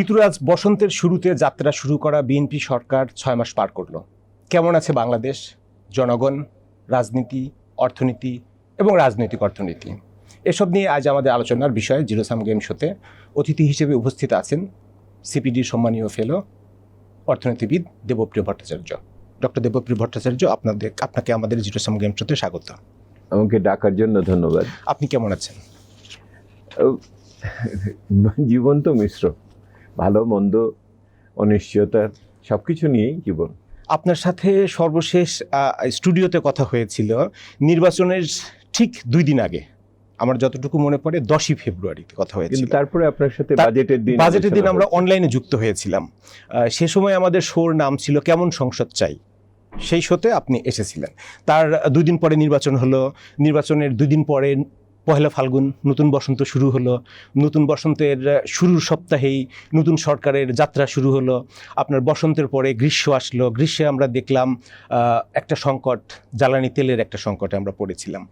ঋতুরাজ, বসন্তের শুরুতে যাত্রা শুরু করা বিএনপি সরকার 6 মাস পার করলো। কেমন আছে বাংলাদেশ, জনগণ, রাজনীতি, অর্থনীতি এবং রাজনৈতিক অর্থনীতি? এসব নিয়ে আজ আমাদের আলোচনার বিষয় জিরো সাম গেম শোতে অতিথি হিসেবে উপস্থিত আছেন সিপিডির সম্মানীয় ফেলো অর্থনীতিবিদ দেবপ্রিয় ভট্টাচার্য। ডক্টর দেবপ্রিয় ভট্টাচার্য, আপনাকে আমাদের জিরো সাম গেম শোতে স্বাগত। আমাকে ডাকার জন্য ধন্যবাদ। আপনি কেমন আছেন? জীবন তো মিশ্র, ভালো মন্দ, অনিশ্চয়তা, সবকিছু নিয়েই জীবন। আপনার সাথে সর্বশেষ স্টুডিওতে কথা হয়েছিল নির্বাচনের ঠিক 2 দিন আগে, আমার যতটুকু মনে পড়ে 10ই ফেব্রুয়ারিতে কথা হয়েছিল। কিন্তু তারপরে আপনার সাথে বাজেটের দিন আমরা অনলাইনে যুক্ত হয়েছিলাম। সে সময় আমাদের শোর নাম ছিল কেমন সংসদ চাই। সেই শোতে আপনি এসেছিলেন। তার 2 দিন পরে নির্বাচন হলো। নির্বাচনের 2 দিন পরে পহেলা ফাল্গুন, নতুন বসন্ত শুরু হলো। নতুন বসন্তের শুরুর সপ্তাহেই নতুন সরকারের যাত্রা শুরু হলো। আপনার বসন্তের পরে গ্রীষ্ম আসলো। গ্রীষ্মে আমরা দেখলাম একটা সংকট, জ্বালানি তেলের একটা সংকটে আমরা পড়েছিলাম।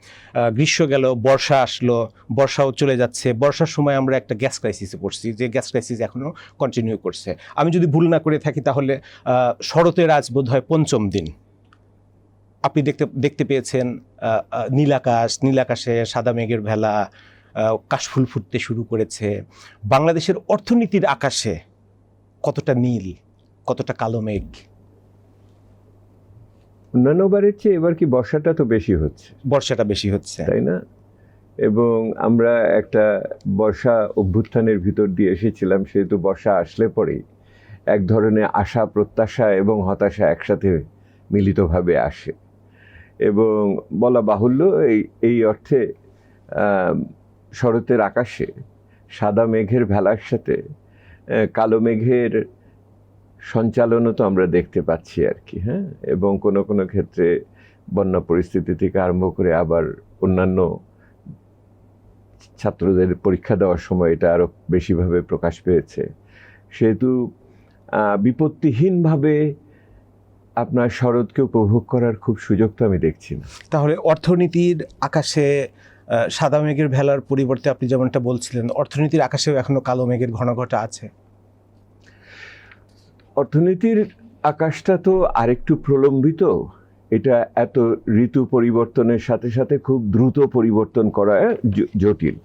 গ্রীষ্ম গেল, বর্ষা আসলো, বর্ষাও চলে যাচ্ছে। বর্ষার সময় আমরা একটা গ্যাস ক্রাইসিসে পড়ছি, যে গ্যাস ক্রাইসিস এখনও কন্টিনিউ করছে। আমি যদি ভুল না করে থাকি তাহলে শরতের আজ বোধ হয় 5ম দিন। আপনি দেখতে পেয়েছেন নীলাকাশে সাদা মেঘের ভেলা, কাশফুল ফুটতে শুরু করেছে। বাংলাদেশের অর্থনীতির আকাশে কতটা নীল, কতটা কালো মেঘ। অন্যান্যবারের চেয়ে এবার কি বর্ষাটা তো বেশি হচ্ছে, বেশি হচ্ছে, তাই না? এবং আমরা একটা বর্ষা অভ্যুত্থানের ভিতর দিয়ে এসেছিলাম, সেহেতু বর্ষা আসলে পরেই এক ধরনের আশা, প্রত্যাশা এবং হতাশা একসাথে মিলিতভাবে আসে। এবং বলা বাহুল্য, এই অর্থে শরতের আকাশে সাদা মেঘের ভেলার সাথে কালো মেঘের সঞ্চালনও তো আমরা দেখতে পাচ্ছি আর কি। হ্যাঁ, এবং কোনো কোনো ক্ষেত্রে বন্যা পরিস্থিতি থেকে আরম্ভ করে আবার অন্যান্য ছাত্রদের পরীক্ষা দেওয়ার সময় এটা আরও বেশিভাবে প্রকাশ পেয়েছে। সেহেতু বিপত্তিহীনভাবে আপনার শরৎকে উপভোগ করার খুব সুযোগ তো আমি দেখছি না। তাহলে অর্থনীতির আকাশে সাদা মেঘের ভেলার পরিবর্তে আপনি যেমনটা বলছিলেন, অর্থনীতির আকাশেও এখনো কালো মেঘের ঘনঘটা আছে। অর্থনীতির আকাশটা তো আরেকটু প্রলম্বিত। এটা এত ঋতু পরিবর্তনের সাথে সাথে খুব দ্রুত পরিবর্তন করা জটিল।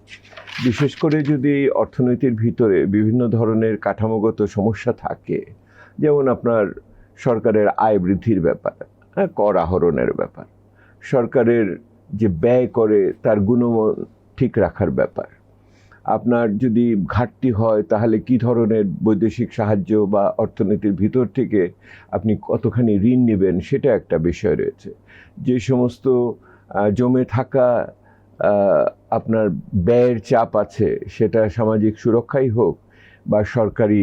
বিশেষ করে যদি অর্থনীতির ভিতরে বিভিন্ন ধরনের কাঠামোগত সমস্যা থাকে, যেমন আপনার সরকারের আয় বৃদ্ধির ব্যাপার, কর আহরণের ব্যাপার, সরকারের যে ব্যয় করে তার গুণমান ঠিক রাখার ব্যাপার, আপনার যদি ঘাটতি হয় তাহলে কি ধরনের বৈদেশিক সাহায্য বা অর্থনীতির ভিতর থেকে আপনি কতখানি ঋণ নেবেন, সেটা একটা বিষয় রয়েছে। যে সমস্ত জমে থাকা আপনার ব্যয়ের চাপ আছে, সেটা সামাজিক সুরক্ষাই হোক বা সরকারি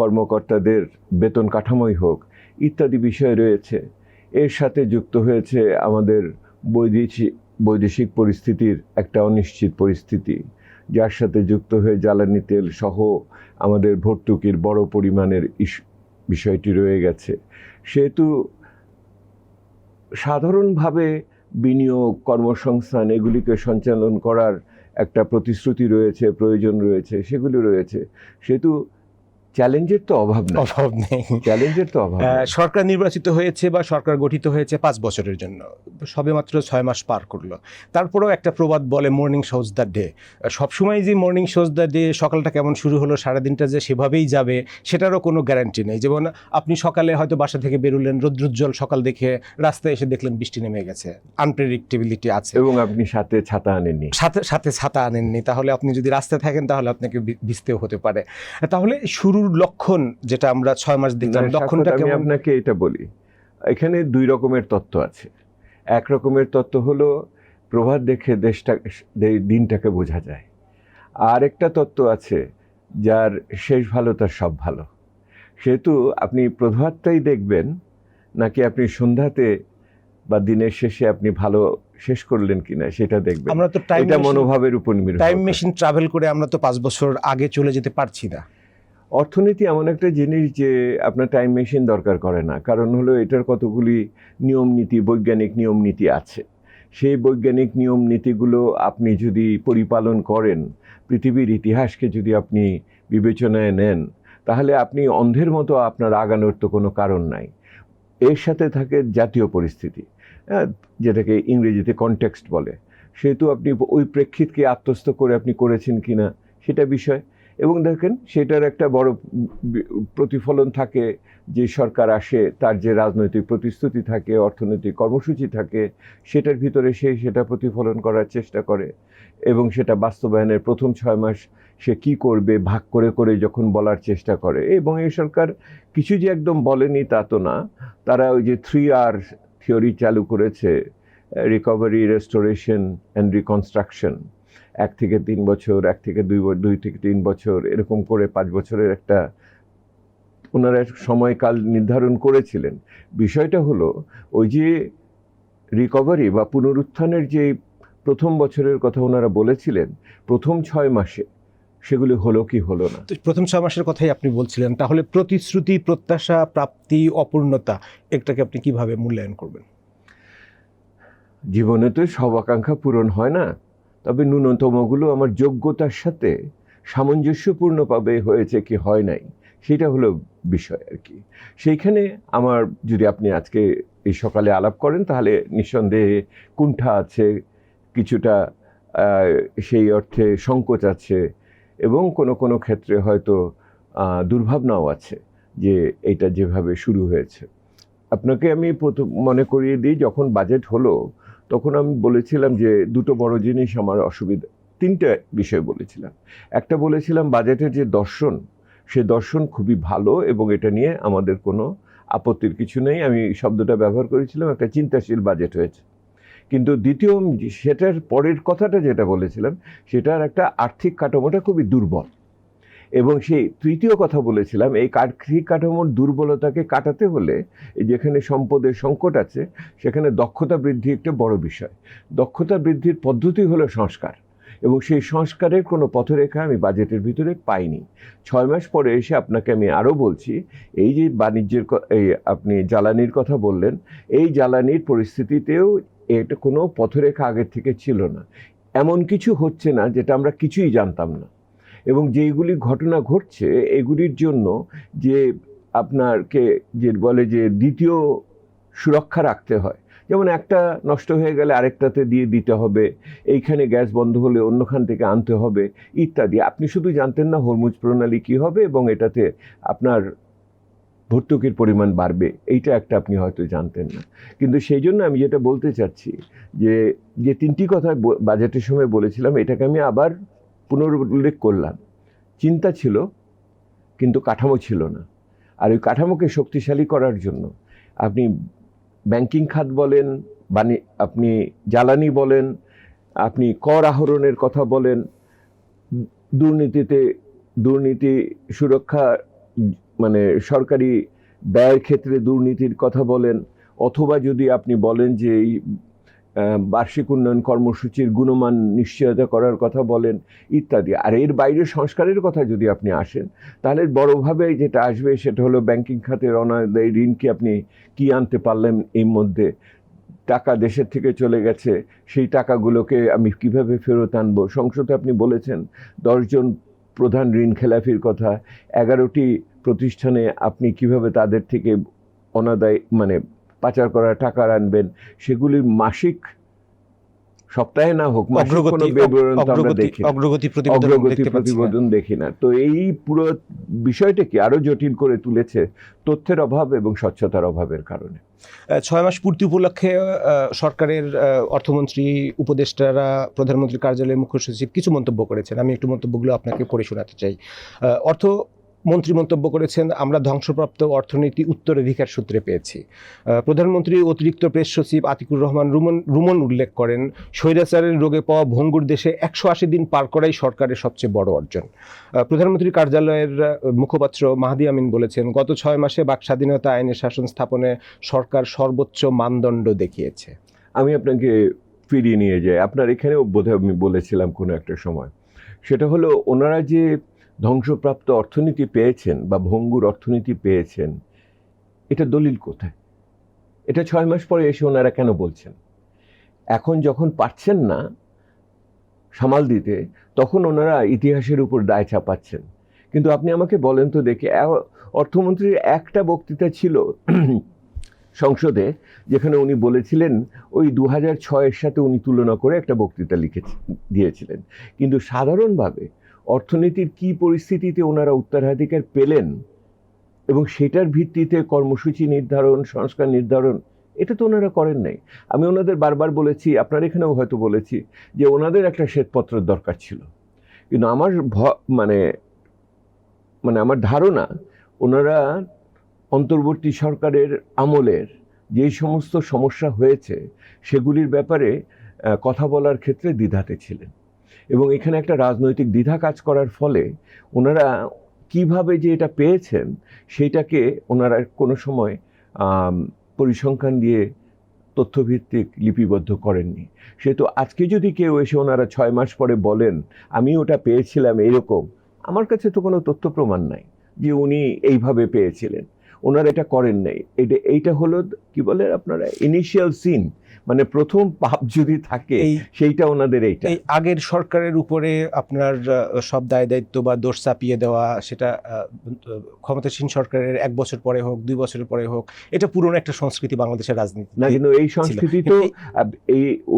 কর্মকর্তাদের বেতন কাঠামোই হোক, ইত্যাদি বিষয় রয়েছে। এর সাথে যুক্ত হয়েছে আমাদের বৈদেশিক পরিস্থিতির একটা অনিশ্চিত পরিস্থিতি, যার সাথে যুক্ত হয়ে জ্বালানি তেল সহ আমাদের ভর্তুকির বড় পরিমাণের বিষয়টি রয়ে গেছে। সেহেতু সাধারণভাবে বিনিয়োগ, কর্মসংস্থান এগুলিকে সঞ্চালন করার একটা প্রতিশ্রুতি রয়েছে, প্রয়োজন রয়েছে, সেগুলি রয়েছে। সেহেতু চ্যালেঞ্জের তো অভাব নেই। চ্যালেঞ্জের তো অভাব নেই। সরকার নির্বাচিত হয়েছে বা সরকার গঠিত হয়েছে 5 বছরের জন্য, সবেমাত্র 6 মাস পার করলো। তারপরেও একটা প্রবাদ বলে মর্নিং শোজ দ্য ডে। সবসময় যে মর্নিং শোজ দ্য ডে, সকালটা কেমন শুরু হলো, সারাদিনটা যে সেভাবেই যাবে সেটারও কোনো গ্যারান্টি নেই। যেমন আপনি সকালে হয়তো বাসা থেকে বেরোলেন, রৌদ্রোজ্জ্বল সকাল দেখে, রাস্তায় এসে দেখলেন বৃষ্টি নেমে গেছে, আনপ্রেডিক্টেবিলিটি আছে। এবং আপনি সাথে ছাতা আনেননি, তাহলে আপনি যদি রাস্তায় থাকেন তাহলে আপনাকে ভিজতেও হতে পারে। তাহলে শুরুর লক্ষণ যেটা আমরা 6 মাস দেখলাম, লক্ষণটা আমি আপনাকে এটা বলি, এখানে 2 রকমের তত্ত্ব আছে। এক রকমের তত্ত্ব হলো প্রভাত দেখে দিনটাকে বোঝা যায়। আর একটা তত্ত্ব আছে যার শেষ ভালো তার সব ভালো। সেহেতু আপনি প্রভাতটাই দেখবেন নাকি আপনি সন্ধ্যাতে বা দিনের শেষে আপনি ভালো শেষ করলেন কিনা সেটা দেখবেন। আমরা তো এটা মনোভাবের উপর নির্ভর। টাইম মেশিন ট্রাভেল করে আমরা তো 5 বছর আগে চলে যেতে পারছি না। অর্থনীতি এমন একটা জিনিস যে আপনার টাইম মেশিন দরকার করে না, কারণ হলো এটার কতগুলি নিয়ম নীতি, বৈজ্ঞানিক নিয়ম নীতি আছে। সেই বৈজ্ঞানিক নিয়ম নীতিগুলো আপনি যদি পরিপালন করেন, পৃথিবীর ইতিহাসকে যদি আপনি বিবেচনায় নেন, তাহলে আপনি অন্ধের মতো আপনার আগানোর তো কোনো কারণ নাই। এর সাথে থাকে জাতীয় পরিস্থিতি, যেটাকে ইংরেজিতে কনটেক্সট বলে। সেহেতু আপনি ওই প্রেক্ষিতকে আত্মস্থ করে আপনি করেছেন কি না সেটা বিষয়। এবং দেখেন সেটার একটা বড় প্রতিফলন থাকে, যে সরকার আসে তার যে রাজনৈতিক প্রতিশ্রুতি থাকে, অর্থনৈতিক কর্মসূচি থাকে, সেটার ভিতরে সেটা প্রতিফলন করার চেষ্টা করে এবং সেটা বাস্তবায়নের প্রথম 6 মাস সে কি করবে ভাগ করে করে যখন বলার চেষ্টা করে। এবং এই সরকার কিছু যে একদম বলেনি তা তো না, তারা ওই যে 3R থিওরি চালু করেছে, রিকভারি, রেস্টোরেশন অ্যান্ড রিকনস্ট্রাকশন। 1 থেকে 3 বছর, 1 থেকে 2 থেকে 3 বছর, এরকম করে 5 বছরের একটা ওনারা সময়কাল নির্ধারণ করেছিলেন। বিষয়টা হলো ওই যে রিকভারি বা পুনরুত্থানের যে প্রথম বছরের কথা ওনারা বলেছিলেন, প্রথম 6 মাসে সেগুলি হলো কি হলো না। তো প্রথম 6 মাসের কথাই আপনি বলছিলেন, তাহলে প্রতিশ্রুতি, প্রত্যাশা, প্রাপ্তি, অপূর্ণতা, এটাকে আপনি কিভাবে মূল্যায়ন করবেন? জীবনে তো সব আকাঙ্ক্ষা পূরণ হয় না, তবে ন্যূনতমগুলো আমার যোগ্যতার সাথে সামঞ্জস্যপূর্ণভাবে হয়েছে কি হয় নাই, সেটা হলো বিষয় আর কি। সেইখানে আমার, যদি আপনি আজকে এই সকালে আলাপ করেন, তাহলে নিঃসন্দেহে কুণ্ঠা আছে, কিছুটা সেই অর্থে সংকোচ আছে, এবং কোনো কোনো ক্ষেত্রে হয়তো দুর্ভাবনাও আছে যে এটা যেভাবে শুরু হয়েছে। আপনাকে আমি প্রথম মনে করিয়ে দিই, যখন বাজেট হলো তখন আমি বলেছিলাম যে দুটো বড় জিনিস আমার অসুবিধা, 3টে বিষয় বলেছিলাম। একটা বলেছিলাম বাজেটের যে দর্শন, সে দর্শন খুবই ভালো এবং এটা নিয়ে আমাদের কোনো আপত্তির কিছু নেই। আমি শব্দটা ব্যবহার করেছিলাম, একটা চিন্তাশীল বাজেট হয়েছে। কিন্তু দ্বিতীয়, সেটার পরের কথাটা যেটা বলেছিলাম, সেটার একটা আর্থিক কাঠামোটা খুবই দুর্বল। এবং সেই তৃতীয় কথা বলেছিলাম, এই আর্থিক কাঠামোর দুর্বলতাকে কাটাতে হলে যেখানে সম্পদের সংকট আছে, সেখানে দক্ষতা বৃদ্ধি একটা বড় বিষয়। দক্ষতা বৃদ্ধির পদ্ধতি হলো সংস্কার, এবং সেই সংস্কারের কোনো পথরেখা আমি বাজেটের ভিতরে পাইনি। 6 মাস পরে এসে আপনাকে আমি আরও বলছি, এই যে বাণিজ্যের এই আপনি জ্বালানির কথা বললেন, এই জ্বালানির পরিস্থিতিতেও এটা কোনো পথরেখা আগের থেকে ছিল না। এমন কিছু হচ্ছে না যেটা আমরা কিছুই জানতাম না। এবং যেইগুলি ঘটনা ঘটছে, এগুলির জন্য যে আপনারকে যে বলে যে দ্বিতীয় সুরক্ষা রাখতে হয়, যেমন একটা নষ্ট হয়ে গেলে আরেকটাতে দিয়ে দিতে হবে, এইখানে গ্যাস বন্ধ হলে অন্যখান থেকে আনতে হবে ইত্যাদি। আপনি শুধু জানতেন না হরমুজ প্রণালী কী হবে এবং এটাতে আপনার ভর্তুকির পরিমাণ বাড়বে, এইটা একটা আপনি হয়তো জানতেন না। কিন্তু সেই জন্য আমি যেটা বলতে চাচ্ছি, যে 3টি কথা বাজেটের সময় বলেছিলাম, এটাকে আমি আবার পুনরুল্লেখ করলাম। চিন্তা ছিল কিন্তু কাঠামো ছিল না। আর ওই কাঠামোকে শক্তিশালী করার জন্য আপনি ব্যাংকিং খাত বলেন, আপনি জ্বালানি বলেন, আপনি কর আহরণের কথা বলেন, দুর্নীতি সুরক্ষা, মানে সরকারি ব্যয়ের ক্ষেত্রে দুর্নীতির কথা বলেন, অথবা যদি আপনি বলেন যে এই বার্ষিক উন্নয়ন কর্মসূচির গুণমান নিশ্চয়তা করার কথা বলেন ইত্যাদি। আর এর বাইরে সংস্কারের কথা যদি আপনি আসেন, তাহলে বড়োভাবে যেটা আসবে সেটা হলো ব্যাংকিং খাতের অনাদায়ী ঋণকে আপনি কি আনতে পারলেন, এর মধ্যে টাকা দেশের থেকে চলে গেছে, সেই টাকাগুলোকে আমি কিভাবে ফেরত আনবো। সংসদে আপনি বলেছেন 10 জন প্রধান ঋণ খেলাপির কথা, 11টি প্রতিষ্ঠানে আপনি কিভাবে তাদের থেকে অনাদায় মানে পাচার করা টাকা আনবেন, সেগুলি মাসিক, সপ্তাহে না হোক মাসিক কোনো বিবরণ তো আমরা দেখি, অগ্রগতি প্রতিবেদন দেখি না। তো এই পুরো বিষয়টাকে আরো জটিল করে তুলেছে তথ্যের অভাব এবং স্বচ্ছতার অভাবের কারণে। 6 মাস পূর্তি উপলক্ষে সরকারের অর্থমন্ত্রী, উপদেষ্টারা, প্রধানমন্ত্রীর কার্যালয়ের মুখ্য সচিব কিছু মন্তব্য করেছেন। আমি একটু মন্তব্যগুলো আপনাকে পড়ে শোনাতে চাই। অর্থমন্ত্রী মন্তব্য করেছেন, আমরা ধ্বংসপ্রাপ্ত অর্থনীতি উত্তরাধিকার সূত্রে পেয়েছি। প্রধানমন্ত্রী অতিরিক্ত প্রেস সচিব আতিকুর রহমান রুমন উল্লেখ করেন, স্বৈরাচারের রোগে পাওয়া ভঙ্গুর দেশে 180 দিন পার করাই সরকারের সবচেয়ে বড় অর্জন। প্রধানমন্ত্রীর কার্যালয়ের মুখপাত্র মাহদি আমিন বলেছেন, গত 6 মাসে বাক স্বাধীনতা, আইনের শাসন স্থাপনে সরকার সর্বোচ্চ মানদণ্ড দেখিয়েছে। আমি আপনাকে ফিরিয়ে নিয়ে যাই, আপনার এখানেও বোধহয় আমি বলেছিলাম কোনো একটা সময়, সেটা হলো ওনারা যে ধ্বংসপ্রাপ্ত অর্থনীতি পেয়েছেন বা ভঙ্গুর অর্থনীতি পেয়েছেন, এটা দলিল কোথায়? এটা 6 মাস পরে এসে ওনারা কেন বলছেন? এখন যখন পারছেন না সামাল দিতে, তখন ওনারা ইতিহাসের উপর দায় চাপাচ্ছেন। কিন্তু আপনি আমাকে বলেন তো দেখি, অর্থমন্ত্রীর একটা বক্তৃতা ছিল সংসদে যেখানে উনি বলেছিলেন ওই 2006-এর সাথে উনি তুলনা করে একটা বক্তৃতা দিয়েছিলেন। কিন্তু সাধারণভাবে অর্থনীতির কি পরিস্থিতিতে ওনারা উত্তরাধিকার পেলেন এবং সেটার ভিত্তিতে কর্মসূচি নির্ধারণ, সংস্কার নির্ধারণ, এটা তো ওনারা করেন নাই। আমি ওনাদের বারবার বলেছি, আপনার এখানেও হয়তো বলেছি, যে ওনাদের একটা শ্বেতপত্রের দরকার ছিল। কিন্তু আমার মানে আমার ধারণা, ওনারা অন্তর্বর্তী সরকারের আমলের যে সমস্ত সমস্যা হয়েছে সেগুলির ব্যাপারে কথা বলার ক্ষেত্রে দ্বিধাতে ছিলেন, এবং এখানে একটা রাজনৈতিক দ্বিধা কাজ করার ফলে ওনারা কিভাবে যে এটা পেয়েছেন সেইটাকে ওনারা কোনো সময় পরিসংখ্যান দিয়ে তথ্যভিত্তিক লিপিবদ্ধ করেননি। সেহেতু আজকে যদি কেউ এসে ওনারা 6 মাস পরে বলেন আমি ওটা পেয়েছিলাম এরকম, আমার কাছে তো কোনো তথ্য প্রমাণ নাই যে উনি এইভাবে পেয়েছিলেন। ওনারা এটা করেন নাই। এইটা হলো কি বলে আপনারা ইনিশিয়াল সিন, মানে প্রথম পাপ যদি থাকে সেইটা ওনাদের এইটা। এই আগের সরকারের উপরে আপনার সব দায় দায়িত্ব বা দোষ চাপিয়ে দেওয়া, সেটা ক্ষমতাসীন সরকারের 1 বছর পরে হোক 2 বছরের পরে হোক, এটা পুরনো একটা সংস্কৃতি বাংলাদেশের রাজনীতি না। কিন্তু এই সংস্কৃতি তো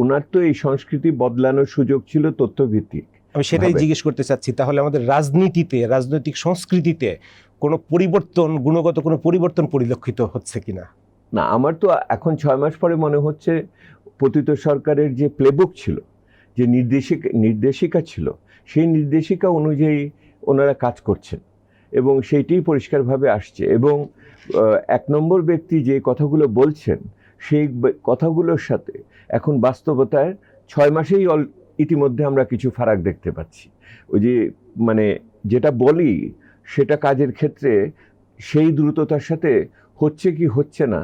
ওনার তো এই সংস্কৃতি বদলানোর সুযোগ ছিল তথ্যভিত্তিক। আমি সেটাই জিজ্ঞেস করতে চাচ্ছি, তাহলে আমাদের রাজনীতিতে, রাজনৈতিক সংস্কৃতিতে কোনো পরিবর্তন, গুণগত কোনো পরিবর্তন পরিলক্ষিত হচ্ছে কিনা? না, আমার তো এখন 6 মাস পরে মনে হচ্ছে পতিত সরকারের যে প্লেবুক ছিল, যে নির্দেশিকা ছিল, সেই নির্দেশিকা অনুযায়ী ওনারা কাজ করছেন এবং সেইটাই পরিষ্কারভাবে আসছে। এবং 1 নম্বর ব্যক্তি যে কথাগুলো বলছেন সেই কথাগুলোর সাথে এখন বাস্তবতায় 6 মাসেই ইতিমধ্যে আমরা কিছু ফারাক দেখতে পাচ্ছি। ওই যে মানে যেটা বলি সেটা কাজের ক্ষেত্রে সেই দ্রুততার সাথে হচ্ছে কি হচ্ছে না,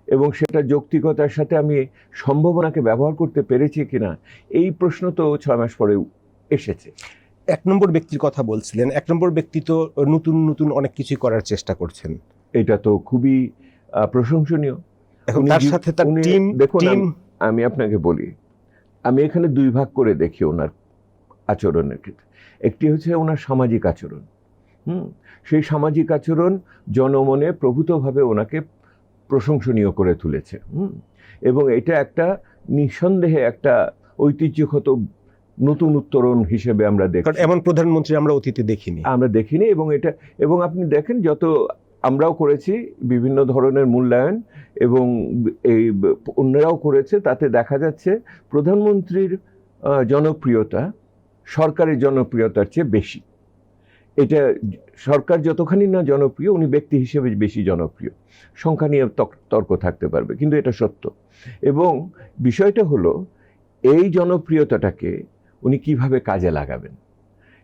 এবং সেটা যৌক্তিকতার সাথে আমি সম্ভাবনাকে ব্যবহার করতে পেরেছি কিনা, এই প্রশ্ন তো 6 মাস পরে এসেছে। 1 নম্বর ব্যক্তির কথা বলছিলেন, 1 নম্বর ব্যক্তি তো নতুন নতুন অনেক কিছুই করার চেষ্টা করছেন। এটা তো খুবই প্রশংসনীয়। এখন তার সাথে তার টিম, দেখুন আমি আপনাকে বলি, আমি এখানে 2 ভাগ করে দেখি ওনার আচরণের ক্ষেত্রে। একটি হচ্ছে ওনার সামাজিক আচরণ। সেই সামাজিক আচরণ জনমনে প্রভূতভাবে ওনাকে প্রশংসনীয় করে তুলেছে। এবং এটা একটা নিঃসন্দেহে একটা ঐতিহ্যগত নতুন উত্তরণ হিসেবে আমরা দেখি। এমন প্রধানমন্ত্রী আমরা অতীতে দেখিনি। এবং আপনি দেখেন, যত আমরাও করেছি বিভিন্ন ধরনের মূল্যায়ন এবং এই অন্যরাও করেছে, তাতে দেখা যাচ্ছে প্রধানমন্ত্রীর জনপ্রিয়তা সরকারের জনপ্রিয়তার চেয়ে বেশি। এটা সরকার যতখানি না জনপ্রিয়, উনি ব্যক্তি হিসেবে বেশি জনপ্রিয়। সংখ্যা নিয়ে তর্ক থাকতে পারবে, কিন্তু এটা সত্য। এবং বিষয়টা হলো এই জনপ্রিয়তাটাকে উনি কিভাবে কাজে লাগাবেন,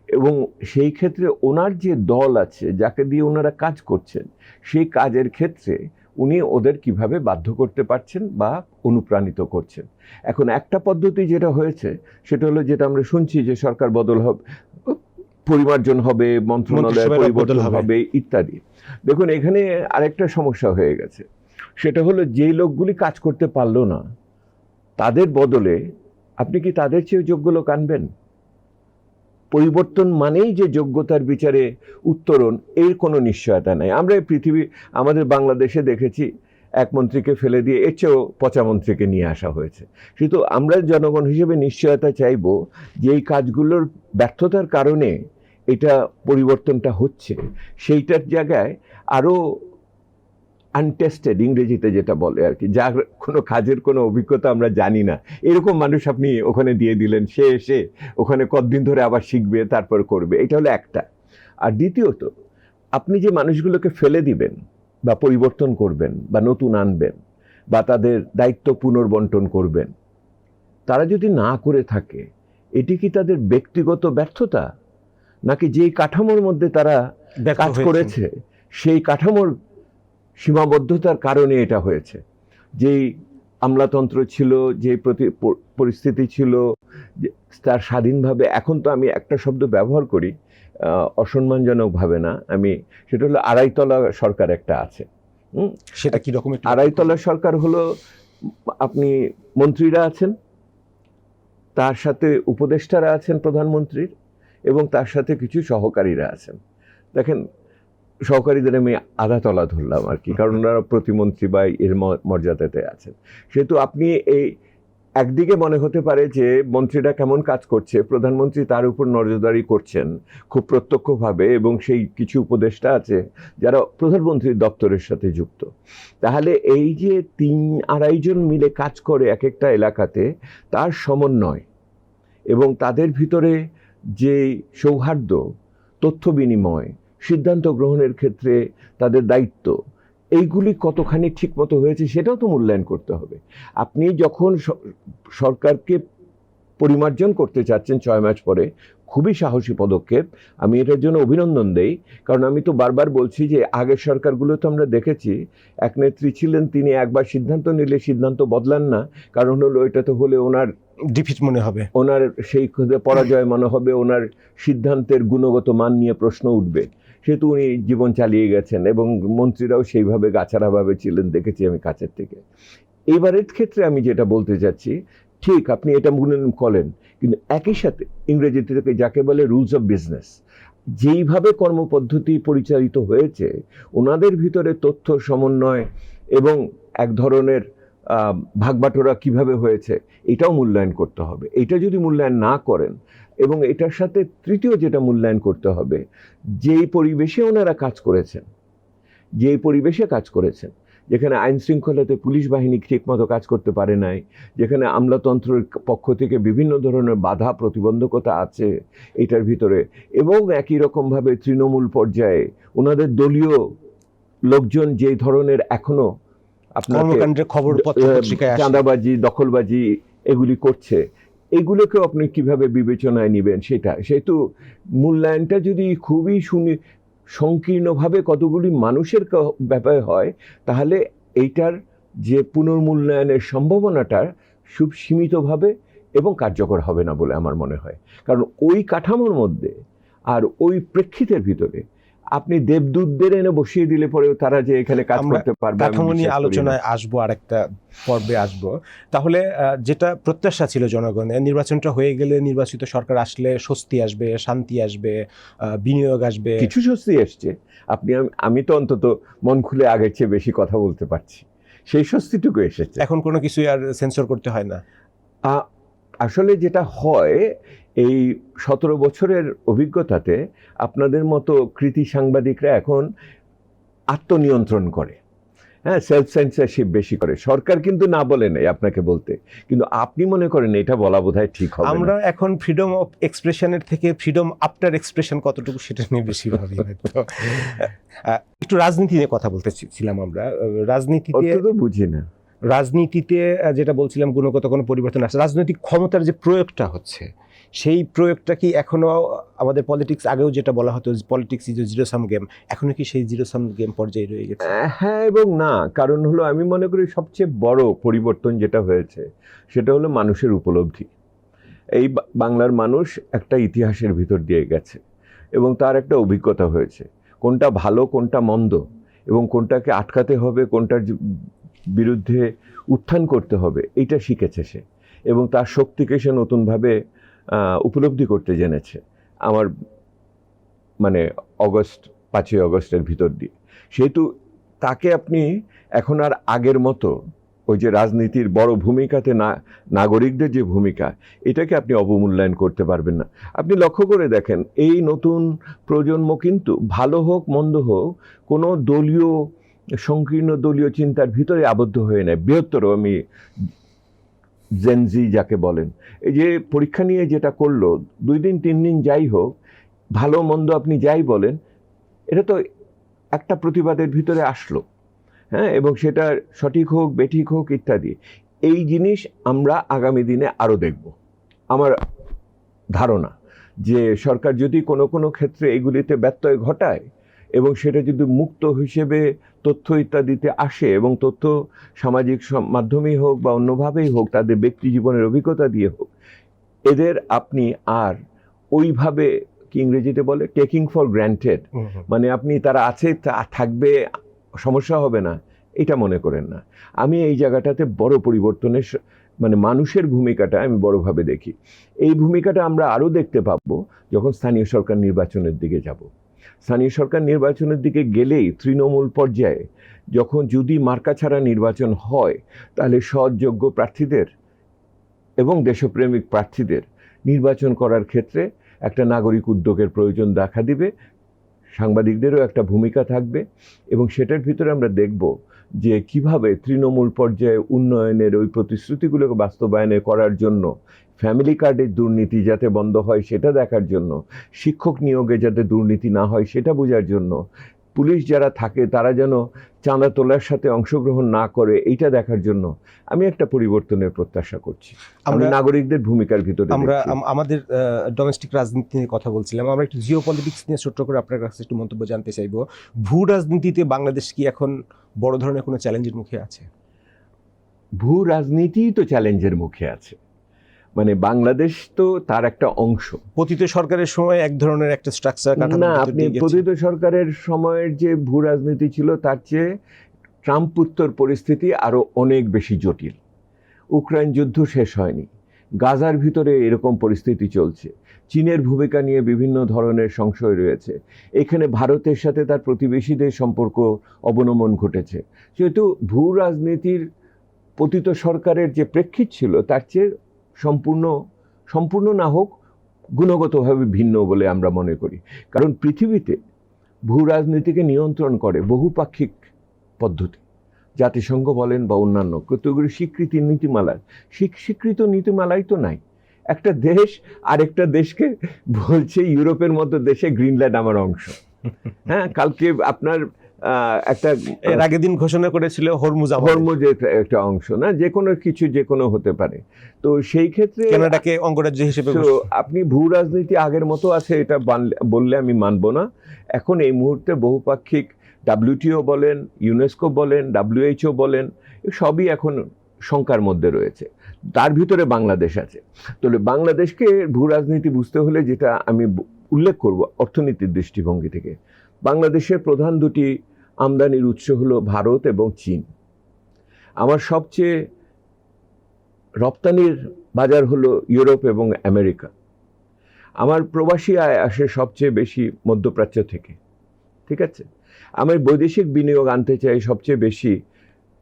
এবং সেই ক্ষেত্রে ওনার যে দল আছে যাকে দিয়ে ওনারা কাজ করছেন, সেই কাজের ক্ষেত্রে উনি ওদের কিভাবে বাধ্য করতে পারছেন বা অনুপ্রাণিত করছেন। এখন একটা পদ্ধতি যেটা হয়েছে সেটা হলো, যেটা আমরা শুনছি যে সরকার বদল হবে, পরিমার্জন হবে, মন্ত্রণালয় পরিবর্তন হবে ইত্যাদি। দেখুন, এখানে আরেকটা সমস্যা হয়ে গেছে, সেটা হলো যেই লোকগুলি কাজ করতে পারলো না তাদের বদলে আপনি কি তাদের চেয়ে যোগ্য লোক আনবেন? পরিবর্তন মানেই যে যোগ্যতার বিচারে উত্তরণ, এর কোনো নিশ্চয়তা নাই। আমরা আমাদের বাংলাদেশে দেখেছি এক মন্ত্রীকে ফেলে দিয়ে এর চেয়েও পচা মন্ত্রীকে নিয়ে আসা হয়েছে। কিন্তু আমরা জনগণ হিসেবে নিশ্চয়তা চাইব যে এই কাজগুলোর ব্যর্থতার কারণে এটা পরিবর্তনটা হচ্ছে, সেইটার জায়গায় আরও আনটেস্টেড, ইংরেজিতে যেটা বলে আর কি, যার কোনো কাজের কোনো অভিজ্ঞতা আমরা জানি না, এরকম মানুষ আপনি ওখানে দিয়ে দিলেন, সে এসে ওখানে কতদিন ধরে আবার শিখবে, তারপর করবে। এটা হলো একটা। আর দ্বিতীয়ত, আপনি যে মানুষগুলোকে ফেলে দিবেন বা পরিবর্তন করবেন বা নতুন আনবেন বা তাদের দায়িত্ব পুনর্বন্টন করবেন, তারা যদি না করে থাকে, এটি কি তাদের ব্যক্তিগত ব্যর্থতা, নাকি যেই কাঠামোর মধ্যে তারা কাজ করেছে সেই কাঠামোর সীমাবদ্ধতার কারণে এটা হয়েছে? যেই আমলাতন্ত্র ছিল, যে পরিস্থিতি ছিল, তার স্বাধীনভাবে, এখন তো আমি একটা শব্দ ব্যবহার করি অসম্মানজনকভাবে না, সেটা হলো আড়াইতলা সরকার একটা আছে। সেটা কি রকম? আড়াইতলা সরকার হলো, আপনি মন্ত্রীরা আছেন, তার সাথে উপদেষ্টারা আছেন প্রধানমন্ত্রীর, এবং তার সাথে কিছু সহকারীরা আছেন। দেখেন, সহকারীদের আমি আধা তলা ধরলাম আর কি, কারণ ওনারা প্রতিমন্ত্রী বা এর মর্যাদাতে আছেন। সেহেতু আপনি এই একদিকে মনে হতে পারে যে মন্ত্রীরা কেমন কাজ করছে, প্রধানমন্ত্রী তার উপর নজরদারি করছেন খুব প্রত্যক্ষভাবে, এবং সেই কিছু উপদেষ্টা আছে যারা প্রধানমন্ত্রীর দপ্তরের সাথে যুক্ত। তাহলে এই যে ৩-২.৫ জন মিলে কাজ করে এক একটা এলাকাতে, তার সমন্বয় এবং তাদের ভিতরে যে সৌহার্দ্য, তথ্য বিনিময়, সিদ্ধান্ত গ্রহণের ক্ষেত্রে তাদের দায়িত্ব, এইগুলি কতখানি ঠিকমতো হয়েছে সেটাও তো মূল্যায়ন করতে হবে। আপনি যখন সরকারকে পরিমার্জন করতে চাচ্ছেন ৬ মাস পরে, খুবই সাহসী পদক্ষেপ, আমি এটার জন্য অভিনন্দন দেই। কারণ আমি তো বারবার বলছি যে আগের সরকারগুলো তো আমরা দেখেছি, এক নেত্রী ছিলেন, তিনি একবার সিদ্ধান্ত নিলে সিদ্ধান্ত বদলান না, কারণ হলো এটা তো হলে ওনার ডিফিট মনে হবে, ওনার সেই পরাজয় মনে হবে, ওনার সিদ্ধান্তের গুণগত মান নিয়ে প্রশ্ন উঠবে। সেহেতু উনি জীবন চালিয়ে গেছেন, এবং মন্ত্রীরাও সেইভাবে গাছারাভাবে ছিলেন, দেখেছি আমি কাছের থেকে। এবারের ক্ষেত্রে আমি যেটা বলতে চাচ্ছি, ঠিক আপনি এটা মনে করেন, কিন্তু একই সাথে ইংরেজিতে যাকে বলে রুলস অফ বিজনেস, যেইভাবে কর্মপদ্ধতি পরিচালিত হয়েছে, ওনাদের ভিতরে তথ্য সমন্বয় এবং এক ধরনের ভাগবাটোরা কিভাবে হয়েছে, এটাও মূল্যায়ন করতে হবে। এটা যদি মূল্যায়ন না করেন, এবং এটার সাথে তৃতীয় যেটা মূল্যায়ন করতে হবে, যেই পরিবেশে ওনারা কাজ করেছেন, যেই পরিবেশে কাজ করেছেন, যেখানে আইন শৃঙ্খলাতে পুলিশ বাহিনী ঠিকমতো কাজ করতে পারে নাই, যেখানে আমলাতন্ত্রের পক্ষ থেকে বিভিন্ন ধরনের বাধা প্রতিবন্ধকতা আছে এটার ভিতরে, এবং একই রকমভাবে তৃণমূল পর্যায়ে ওনাদের দলীয় লোকজন যে ধরনের এখনো কর্মকাণ্ডের খবর পত্রিকায় চাঁদাবাজি, দখলবাজি এগুলি করছে, এগুলোকেও আপনি কিভাবে বিবেচনায় নেবেন সেটা। সেহেতু মূল্যায়নটা যদি খুবই সংকীর্ণভাবে কতগুলি মানুষের ব্যাপারে হয়, তাহলে এইটার যে পুনর্মূল্যায়নের সম্ভাবনাটা খুব সীমিতভাবে এবং কার্যকর হবে না বলে আমার মনে হয়। কারণ ওই কাঠামোর মধ্যে আর ওই প্রেক্ষিতের ভিতরে আপনি দেবদূতদের এনে বসিয়ে দিলে পরেও তারা যে এখানে কাজ করতে পারবে, কাঠামো নিয়ে আলোচনায় আসবো, আরেকটা পর্বে আসবো। তাহলে যেটা প্রত্যাশা ছিল জনগণের, নির্বাচনটা হয়ে গেলে নির্বাচিত সরকার আসলে স্বস্তি আসবে, শান্তি আসবে, বিনিয়োগ আসবে, কিছু স্বস্তি এসছে। আমি তো অন্তত মন খুলে আগের চেয়ে বেশি কথা বলতে পারছি, সেই স্বস্তিটুকু এসেছে। এখন কোনো কিছুই আর সেন্সর করতে হয় না। আসলে যেটা হয়, এই 17 বছরের অভিজ্ঞতাতে আপনাদের মতো কৃতি সাংবাদিকরা এখন আত্মনিয়ন্ত্রণ করে, হ্যাঁ, সেলফ সেন্সরশিপ বেশি করে। সরকার কিন্তু না বলে নাই আপনাকে বলতে, কিন্তু আপনি মনে করেন এটা বলা বোধহয় ঠিক হবে। আমরা এখন ফ্রিডম অফ এক্সপ্রেশনের থেকে ফ্রিডম আফটার এক্সপ্রেশন কতটুকু সেটা নিয়ে বেশি ভাবি হয়তো। একটু রাজনীতি নিয়ে কথা বলতেছিলাম আমরা। রাজনীতিতে বুঝি না, রাজনীতিতে যেটা বলছিলাম, গুণগত কোনো পরিবর্তন আসছে, রাজনৈতিক ক্ষমতার যে প্রয়োগটা হচ্ছে, সেই প্রয়োগটা কি এখনো আমাদের পলিটিক্স, আগেও যেটা বলা হতো politics is a zero sum game, এখনো কি সেই জিরো সাম গেম পর্যায়ে রয়ে গেছে? হ্যাঁ এবং না। কারণ হলো, আমি মনে করি সবচেয়ে বড় পরিবর্তন যেটা হয়েছে সেটা হলো মানুষের উপলব্ধি। এই বাংলার মানুষ একটা ইতিহাসের ভিতর দিয়ে গেছে, এবং তার একটা অভিজ্ঞতা হয়েছে, কোনটা ভালো কোনটা মন্দ, এবং কোনটাকে আটকাতে হবে, কোনটার বিরুদ্ধে উত্থান করতে হবে, এইটা শিখেছে সে, এবং তার শক্তিকে সে নতুনভাবে উপলব্ধি করতে জেনেছে। আমার মানে 5ই অগস্টের ভিতর দিয়ে। সেহেতু তাকে আপনি এখন আর আগের মতো ওই যে রাজনীতির বড় ভূমিকাতে নাগরিকদের যে ভূমিকা, এটাকে আপনি অবমূল্যায়ন করতে পারবেন না। আপনি লক্ষ্য করে দেখেন, এই নতুন প্রজন্ম কিন্তু ভালো হোক মন্দ হোক, কোনো দলীয় সংকীর্ণ দলীয় চিন্তার ভিতরে আবদ্ধ হয়ে নেয়। বৃহত্তর আমি জেনজি যাকে বলেন, এই যে পরীক্ষা নিয়ে যেটা করলো, 2 দিন 3 দিন যাই হোক, ভালো মন্দ আপনি যাই বলেন, এটা তো একটা প্রতিবাদের ভিতরে আসলো, হ্যাঁ, এবং সেটা সঠিক হোক বেঠিক হোক ইত্যাদি। এই জিনিস আমরা আগামী দিনে আরও দেখব। আমার ধারণা যে সরকার যদি কোনো ক্ষেত্রে এগুলিতে ব্যত্যয় ঘটায়, এবং সেটা যদি মুক্ত হিসেবে তথ্য ইত্যাদিতে আসে, এবং তথ্য সামাজিক মাধ্যমেই হোক বা অন্যভাবেই হোক, তাদের ব্যক্তি জীবনের অভিজ্ঞতা দিয়ে হোক, এদের আপনি আর ওইভাবে কি ইংরেজিতে বলে টেকিং ফর গ্র্যান্টেড, মানে আপনি তারা আছে থাকবে সমস্যা হবে না, এটা মনে করেন না। আমি এই জায়গাটাতে বড় পরিবর্তনের মানে মানুষের ভূমিকাটা আমি বড়ভাবে দেখি। এই ভূমিকাটা আমরা আরও দেখতে পাবো যখন স্থানীয় সরকার নির্বাচনের দিকে যাব। স্থানীয় সরকার নির্বাচনের দিকে গেলেই তৃণমূল পর্যায়ে যখন যদি মার্কা ছাড়া নির্বাচন হয়, তাহলে সৎযোগ্য প্রার্থীদের এবং দেশপ্রেমিক প্রার্থীদের নির্বাচন করার ক্ষেত্রে একটা নাগরিক উদ্যোগের প্রয়োজন দেখা দিবে। সাংবাদিকদেরও একটা ভূমিকা থাকবে এবং সেটার ভিতরে আমরা দেখব যে কিভাবে তৃণমূল পর্যায়ে উন্নয়নের ওই প্রতিশ্রুতিগুলোকে বাস্তবায়নে করার জন্য ফ্যামিলি কার্ডের দুর্নীতি যাতে বন্ধ হয় সেটা দেখার জন্য, শিক্ষক নিয়োগে যাতে দুর্নীতি না হয় সেটা বোঝার জন্য, পুলিশ যারা থাকে তারা যেন চাঁদা তোলার সাথে অংশগ্রহণ না করে এইটা দেখার জন্য আমি একটা পরিবর্তনের প্রত্যাশা করছি। আমরা নাগরিকদের ভূমিকার ভিতরে আমরা আমাদের ডোমেস্টিক রাজনীতি নিয়ে কথা বলছিলাম, আমরা একটু জিও পলিটিক্স নিয়ে ছোট্ট করে আপনার কাছে একটু মন্তব্য জানতে চাইবো। ভূ রাজনীতিতে বাংলাদেশ কি এখন বড় ধরনের কোনো চ্যালেঞ্জের মুখে আছে? ভূ রাজনীতিই তো চ্যালেঞ্জের মুখে আছে, মানে বাংলাদেশ তো তার একটা অংশ। পতিত সরকারের সময় এক ধরনের একটা স্ট্রাকচার না, আপনি পতিত সরকারের সময়ের যে ভূ রাজনীতি ছিল তার চেয়ে ট্রাম্প উত্তর পরিস্থিতি আরো অনেক বেশি জটিল। ইউক্রেন যুদ্ধ শেষ হয়নি, গাজার ভিতরে এরকম পরিস্থিতি চলছে, চীনের ভূমিকা নিয়ে বিভিন্ন ধরনের সংশয় রয়েছে, এখানে ভারতের সাথে তার প্রতিবেশীদের সম্পর্ক অবনমন ঘটেছে। যেহেতু ভূ রাজনীতির পতিত সরকারের যে প্রেক্ষিত ছিল তার চেয়ে সম্পূর্ণ না হোক গুণগতভাবে ভিন্ন বলে আমরা মনে করি। কারণ পৃথিবীতে ভূ রাজনীতিকে নিয়ন্ত্রণ করে বহুপাক্ষিক পদ্ধতি, জাতিসংঘ বলেন বা অন্যান্য কতগুলো স্বীকৃত নীতিমালাই তো নাই। একটা দেশ আরেকটা দেশকে বলছে ইউরোপের মতো দেশে গ্রিনল্যান্ড আমার অংশ। হ্যাঁ, কালকে আপনার একটা এর আগের দিন ঘোষণা করেছিল হরমুজের একটা অংশ, না যে কোনো কিছু যে কোনো হতে পারে। তো সেই ক্ষেত্রে কানাডাকে অঙ্গরাজ্য হিসেবে আপনি ভূ রাজনীতি আগের মতো আছে এটা বললে আমি মানব না। এখন এই মুহূর্তে বহুপাক্ষিক WTO বলেন, ইউনেস্কো বলেন, WHO বলেন, সবই এখন শঙ্কার মধ্যে রয়েছে। তার ভিতরে বাংলাদেশ আছে। তাহলে বাংলাদেশকে ভূ রাজনীতি বুঝতে হলে যেটা আমি উল্লেখ করব অর্থনীতির দৃষ্টিভঙ্গি থেকে, বাংলাদেশের প্রধান দুটি আমদানির উৎস হলো ভারত এবং চীন। আমার সবচেয়ে রপ্তানির বাজার হলো ইউরোপ এবং আমেরিকা। আমার প্রবাসী আয় আসে সবচেয়ে বেশি মধ্যপ্রাচ্য থেকে, ঠিক আছে। আমি বৈদেশিক বিনিয়োগ আনতে চাই সবচেয়ে বেশি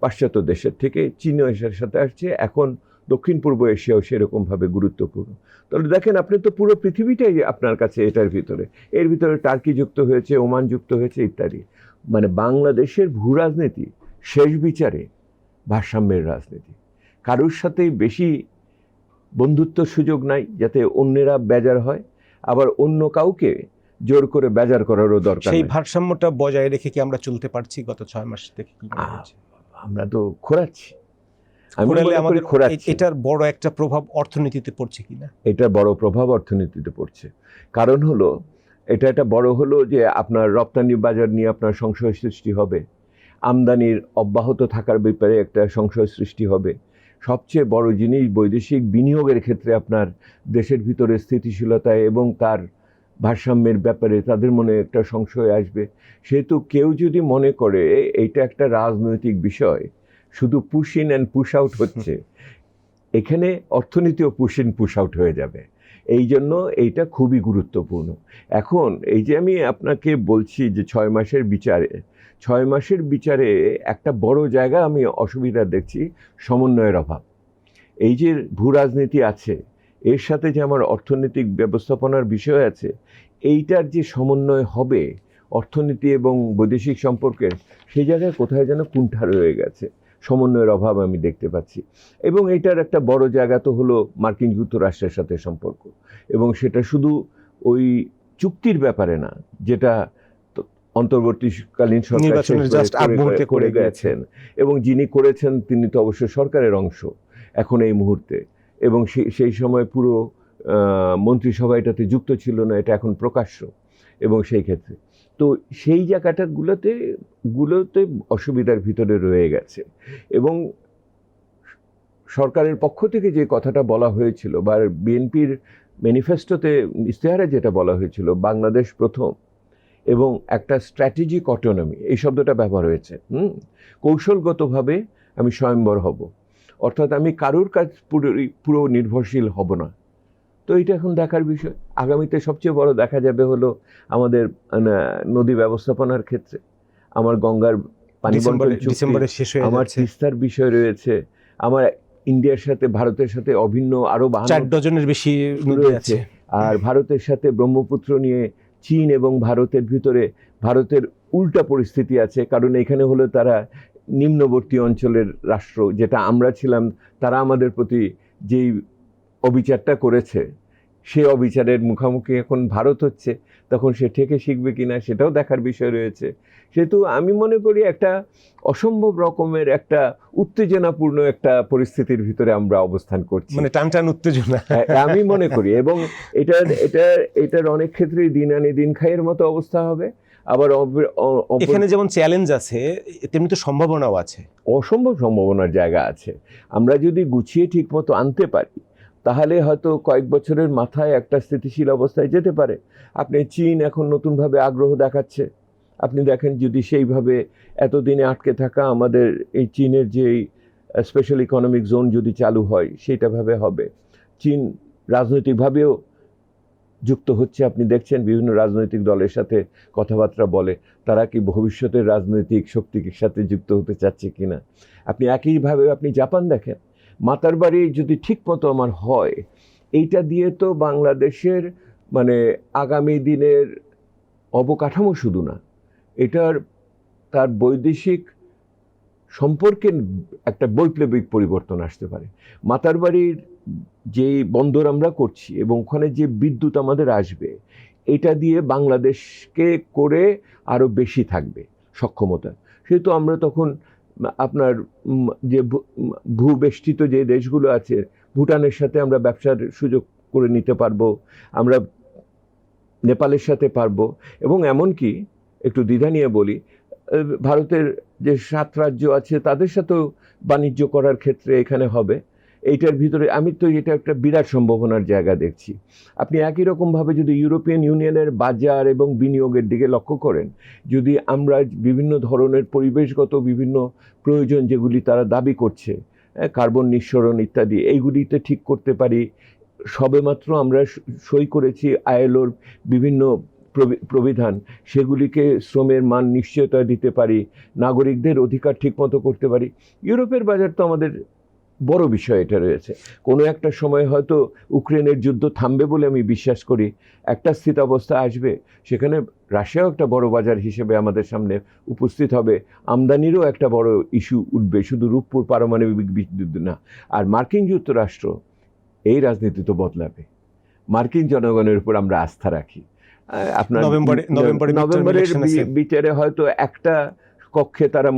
পাশ্চাত্য দেশের থেকে, চীন এশিয়ার সাথে আসছে, এখন দক্ষিণ পূর্ব এশিয়াও সেরকমভাবে গুরুত্বপূর্ণ। তাহলে দেখেন আপনি তো পুরো পৃথিবীটাই আপনার কাছে এটার ভিতরে, এর ভিতরে টার্কি যুক্ত হয়েছে, ওমান যুক্ত হয়েছে ইত্যাদি। মানে বাংলাদেশের ভূ রাজনীতি শেষ বিচারে ভারসাম্যের রাজনীতি। কারোর সাথেই বেশি বন্ধুত্ব সুযোগ নাই যাতে অন্যেরা বেজার হয়, আবার অন্য কাউকে জোর করে বেজার করারও দরকার। সেই ভারসাম্যটা বজায় রেখে কি আমরা চলতে পারছি গত 6 মাস থেকে? আমরা তো খোঁড়াচ্ছি। এটার বড় একটা প্রভাব অর্থনীতিতে পড়ছে কিনা? এটার বড় প্রভাব অর্থনীতিতে পড়ছে। কারণ হলো এটা একটা বড় হলো যে আপনার রপ্তানি বাজার নিয়ে আপনার সংশয় সৃষ্টি হবে, আমদানির অব্যাহত থাকার ব্যাপারে একটা সংশয় সৃষ্টি হবে। সবচেয়ে বড় জিনিস বৈদেশিক বিনিয়োগের ক্ষেত্রে আপনার দেশের ভিতরে স্থিতিশীলতায় এবং তার ভারসাম্যের ব্যাপারে তাদের মনে একটা সংশয় আসবে। সেহেতু কেউ যদি মনে করে এইটা একটা রাজনৈতিক বিষয়, শুধু push in and push out হচ্ছে, এখানে অর্থনীতিও পুশ ইন পুশ আউট হয়ে যাবে। এই জন্য এইটা খুবই গুরুত্বপূর্ণ। এখন এই যে আমি আপনাকে বলছি যে 6 মাসের বিচারে একটা বড় জায়গা আমি অসুবিধা দেখছি, সমন্বয়ের অভাব। এই যে ভূ রাজনীতি আছে এর সাথে যে আমার অর্থনৈতিক ব্যবস্থাপনার বিষয় আছে, এইটার যে সমন্বয় হবে অর্থনীতি এবং বৈদেশিক সম্পর্কের, সেই জায়গায় কোথায় যেন কুণ্ঠা রয়ে গেছে, সমন্বয়ের অভাব আমি দেখতে পাচ্ছি। এবং এটার একটা বড় জায়গা তো হলো মার্কিন যুক্তরাষ্ট্রের সাথে সম্পর্ক, এবং সেটা শুধু ওই চুক্তির ব্যাপারে না, যেটা অন্তর্বর্তীকালীন সরকার করে গেছেন, এবং যিনি করেছেন তিনি তো অবশ্য সরকারের অংশ এখন এই মুহূর্তে, এবং সেই সময় পুরো মন্ত্রিসভা এটাতে যুক্ত ছিল না, এটা এখন প্রকাশ্য। এবং সেই ক্ষেত্রে তো সেই জায়গাগুলোতে অসুবিধার ভিতরে রয়ে গেছে। এবং সরকারের পক্ষ থেকে যে কথাটা বলা হয়েছিল বা বিএনপির ম্যানিফেস্টোতে ইশতেহারে যেটা বলা হয়েছিল, বাংলাদেশ প্রথম এবং একটা স্ট্র্যাটেজিক অটোনমি, এই শব্দটা ব্যবহার হয়েছে। কৌশলগতভাবে আমি স্বয়ম্বর হব, অর্থাৎ আমি কারোর কাছ পুরো নির্ভরশীল হব না। তো এটা এখন দেখার বিষয়। আগামীতে সবচেয়ে বড় দেখা যাবে হলো আমাদের নদী ব্যবস্থাপনার ক্ষেত্রে। আমার গঙ্গার পানি বন্টন চুক্তি, ডিসেম্বরের শেষ হয়ে আমার যাচ্ছে। তিস্তার বিষয় রয়েছে, আমার ইন্ডিয়ার সাথে ভারতের সাথে অভিন্ন আরো 4 ডজনের বেশি নদী রয়েছে। আছে। আর ভারতের সাথে ব্রহ্মপুত্র নিয়ে চীন এবং ভারতের ভিতরে ভারতের উল্টা পরিস্থিতি আছে, কারণ এখানে হলো তারা নিম্নবর্তী অঞ্চলের রাষ্ট্র, যেটা আমরা ছিলাম, তারা আমাদের প্রতি যেই অবিচারটা করেছে সে অবিচারের মুখোমুখি এখন ভারত হচ্ছে, তখন সে ঠেকে শিখবে কিনা সেটাও দেখার বিষয় রয়েছে। সেহেতু আমি মনে করি একটা অসম্ভব রকমের একটা উত্তেজনাপূর্ণ একটা পরিস্থিতির ভিতরে আমরা অবস্থান করছি, মানে টান টান উত্তেজনা। আমি মনে করি। এবং এটার অনেক ক্ষেত্রেই দিন আনি দিন খাইয়ের মতো অবস্থা হবে। আবার এখানে যেমন চ্যালেঞ্জ আছে, তেমনি তো সম্ভাবনাও আছে। অসম্ভব সম্ভাবনার জায়গা আছে। আমরা যদি গুছিয়ে ঠিক মতো আনতে পারি তাহলে হয়তো কয়েক বছরের মাথায় একটা স্থিতিশীল অবস্থায় যেতে পারে। আপনি চীন এখন নতুনভাবে আগ্রহ দেখাচ্ছে, আপনি দেখেন যদি সেইভাবে এতদিনে আটকে থাকা আমাদের এই চীনের যেই স্পেশাল ইকোনমিক জোন যদি চালু হয় সেইটাভাবে হবে। চীন রাজনৈতিকভাবেও যুক্ত হচ্ছে, আপনি দেখছেন বিভিন্ন রাজনৈতিক দলের সাথে কথাবার্তা বলে, তারা কি ভবিষ্যতের রাজনৈতিক শক্তির সাথে যুক্ত হতে চাচ্ছে কিনা। আপনি একইভাবে আপনি জাপান দেখেন, মাতার বাড়ি যদি ঠিক মতো আমার হয়, এইটা দিয়ে তো বাংলাদেশের মানে আগামী দিনের অবকাঠামো শুধু না, এটার তার বৈদেশিক সম্পর্কের একটা বৈপ্লবিক পরিবর্তন আসতে পারে। মাতার বাড়ির যেই বন্দর আমরা করছি এবং ওখানে যে বিদ্যুৎ আমাদের আসবে, এটা দিয়ে বাংলাদেশকে করে আরও বেশি থাকবে সক্ষমতা। সেহেতু আমরা তখন আপনার যে ভূবেষ্টিত যে দেশগুলো আছে, ভুটানের সাথে আমরা ব্যবসার সুযোগ করে নিতে পারবো, আমরা নেপালের সাথে পারবো, এবং এমনকি একটু দ্বিধা নিয়ে বলি, ভারতের যে 7 রাজ্য আছে তাদের সাথেও বাণিজ্য করার ক্ষেত্রে এখানে হবে। এইটার ভিতরে আমি তো এটা একটা বিরাট সম্ভাবনার জায়গা দেখছি। আপনি একই রকমভাবে যদি ইউরোপিয়ান ইউনিয়নের বাজার এবং বিনিয়োগের দিকে লক্ষ্য করেন, যদি আমরা বিভিন্ন ধরনের পরিবেশগত বিভিন্ন প্রয়োজন যেগুলি তারা দাবি করছে, কার্বন নিঃসরণ ইত্যাদি, এইগুলিতে ঠিক করতে পারি। সবেমাত্র আমরা সই করেছি আইএলওর বিভিন্ন প্রবিধান, সেগুলিকে শ্রমের মান নিশ্চয়তা দিতে পারি, নাগরিকদের অধিকার ঠিকমতো করতে পারি। ইউরোপের বাজার তো আমাদের বড় বিষয় এটা রয়েছে। কোনো একটা সময় হয়তো ইউক্রেনের যুদ্ধ থামবে বলে আমি বিশ্বাস করি, একটা স্থিতাবস্থা আসবে, সেখানে রাশিয়াও একটা বড় বাজার হিসেবে আমাদের সামনে উপস্থিত হবে, আমদানিরও একটা বড় ইস্যু উঠবে, শুধু রূপপুর পারমাণবিক বিদ্যুৎ না। আর মার্কিন যুক্তরাষ্ট্র এই রাজনীতি তো বদলাবে। মার্কিন জনগণের উপর আমরা আস্থা রাখি। আপনার নভেম্বরের বিচারে হয়তো একটা কক্ষে তারা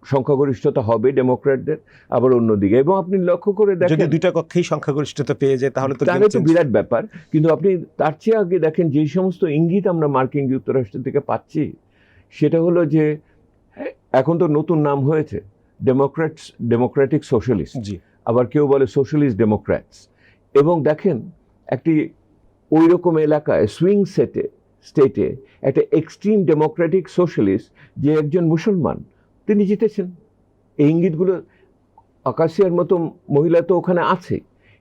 সংখ্যাগরিষ্ঠতা হবে ডেমোক্র্যাটদের, আবার অন্যদিকে। এবং আপনি লক্ষ্য করে দেখেন যদি দুইটা কক্ষেই সংখ্যাগরিষ্ঠতা পেয়ে যায় তাহলে তো বিরাট ব্যাপার। কিন্তু আপনি তার চেয়ে আগে দেখেন যেই সমস্ত ইঙ্গিত আমরা মার্কিন যুক্তরাষ্ট্র থেকে পাচ্ছি, সেটা হলো যে এখন তো নতুন নাম হয়েছে ডেমোক্রেটিক সোশ্যালিস্ট, আবার কেউ বলে সোশ্যালিস্ট ডেমোক্র্যাটস। এবং দেখেন একটি ওই রকম এলাকায় সুইং স্টেটে একটা এক্সট্রিম ডেমোক্রেটিক সোশ্যালিস্ট যে একজন মুসলমান, তিনি জিতেছেন। এই ইঙ্গিতগুলো, আকাশিয়ার মতো মহিলা তো ওখানে আছে,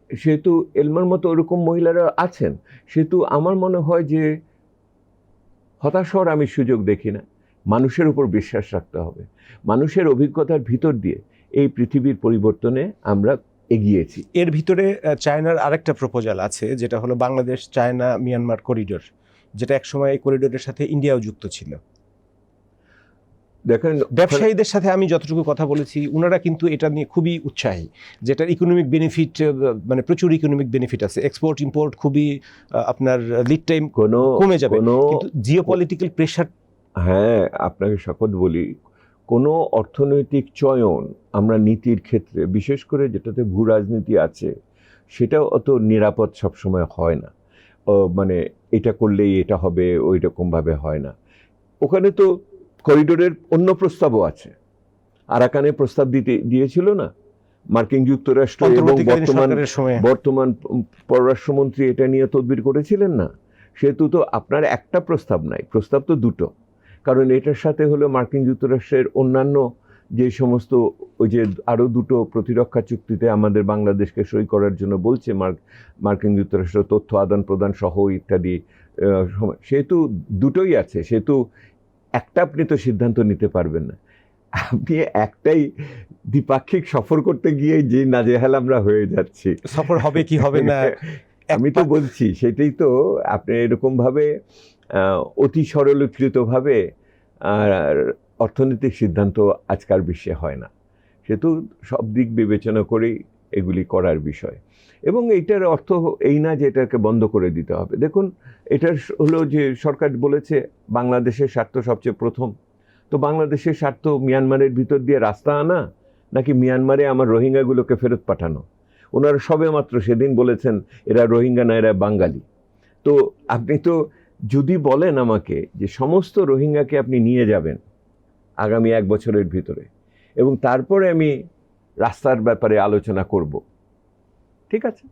সেহেতু এলমার মতো ওরকম মহিলারা আছেন, সেহেতু আমার মনে হয় যে হতাশ হওয়ার আমি সুযোগ দেখি না। মানুষের উপর বিশ্বাস রাখতে হবে। মানুষের অভিজ্ঞতার ভিতর দিয়ে এই পৃথিবীর পরিবর্তনে আমরা এগিয়েছি। এর ভিতরে চায়নার আরেকটা প্রপোজাল আছে, যেটা হলো বাংলাদেশ চায়না মিয়ানমার করিডোর, যেটা একসময় এই করিডোরের সাথে ইন্ডিয়াও যুক্ত ছিল। দেখেন ব্যবসায়ীদের সাথে আমি যতটুকু কথা বলেছি, ওনারা কিন্তু এটা নিয়ে খুবই উৎসাহী, যেটার ইকোনমিক বেনিফিট, মানে প্রচুর ইকোনমিক বেনিফিট আছে। এক্সপোর্ট ইম্পোর্ট খুবই আপনার লিড টাইম কমে যাবে, কিন্তু জিওপলিটিক্যাল প্রেশার। হ্যাঁ, আপনাকে শপথ বলি, কোনো অর্থনৈতিক চয়ন আমরা নীতির ক্ষেত্রে, বিশেষ করে যেটাতে ভূ রাজনীতি আছে, সেটাও অত নিরাপদ সবসময় হয় না। মানে এটা করলেই এটা হবে, ওই রকমভাবে হয় না। ওখানে তো করিডোরের অন্য প্রস্তাবও আছে। আরাকানে প্রস্তাব দিয়েছিল না মার্কিন যুক্তরাষ্ট্র, এবং বর্তমান পররাষ্ট্রমন্ত্রী এটা নিয়ে তদবির করেছিলেন না। সেহেতু তো আপনার একটা প্রস্তাব নাই, প্রস্তাব তো দুটো। কারণ এটার সাথে হলো মার্কিন যুক্তরাষ্ট্রের অন্যান্য যে সমস্ত ওই যে আরও দুটো প্রতিরক্ষা চুক্তিতে আমাদের বাংলাদেশকে সই করার জন্য বলছে মার্কিন যুক্তরাষ্ট্র, তথ্য আদান প্রদান সহ ইত্যাদি, সেহেতু দুটোই আছে, সেহেতু একটা আপনি তো সিদ্ধান্ত নিতে পারবেন না। আপনি একটাই দ্বিপাক্ষিক সফর করতে গিয়ে যে নাজেহাল আমরা হয়ে যাচ্ছি, সফর হবে কি হবে না আমি তো বলছি সেটাই তো। আপনি এরকমভাবে অতি সরলীকৃতভাবে অর্থনৈতিক সিদ্ধান্ত আজকাল বিশ্বে হয় না, সেহেতু সব দিক বিবেচনা করেই এগুলি করার বিষয়। এবং এইটার অর্থ এই না যে এটাকে বন্ধ করে দিতে হবে। দেখুন, এটার হলো যে সরকার বলেছে বাংলাদেশের স্বার্থ সবচেয়ে প্রথম, তো বাংলাদেশের স্বার্থ মিয়ানমারের ভিতর দিয়ে রাস্তা আনা নাকি মিয়ানমারে আমার রোহিঙ্গাগুলোকে ফেরত পাঠানো? ওনারা সবে মাত্র সেদিন বলেছেন এরা রোহিঙ্গা না, এরা বাঙালি। তো আপনি তো যদি বলেন আমাকে যে সমস্ত রোহিঙ্গাকে আপনি নিয়ে যাবেন আগামী 1 বছরের ভিতরে এবং তারপরে আমি রাস্তার ব্যাপারে আলোচনা করব, ঠিক আছে,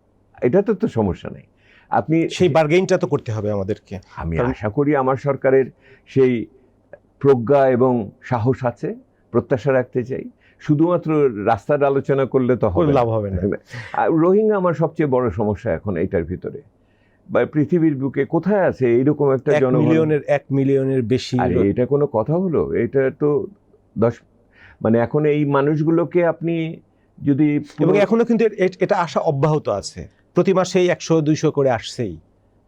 এটা তো সমস্যা নেই। আপনি সেই বার্গেইনটা তো করতে হবে আমাদেরকে। আমি আশা করি আমার সরকারের সেই প্রজ্ঞা এবং সাহস আছে, প্রত্যাশা রাখতে চাই। শুধুমাত্র রাস্তার আলোচনা করলে তো হবে লাভ হবে না। রোহিঙ্গা আমার সবচেয়ে বড় সমস্যা এখন এইটার ভিতরে, বা পৃথিবীর বুকে কোথায় আছে এইরকম একটা 1 মিলিয়নের বেশি। আরে এটা কোনো কথা হলো? এটা তো 10, মানে এখন এই মানুষগুলোকে আপনি যদি, এবং এখনো কিন্তু এটা আসা অব্যাহত আছে, প্রতি মাসেই 100-200 করে আসছেই।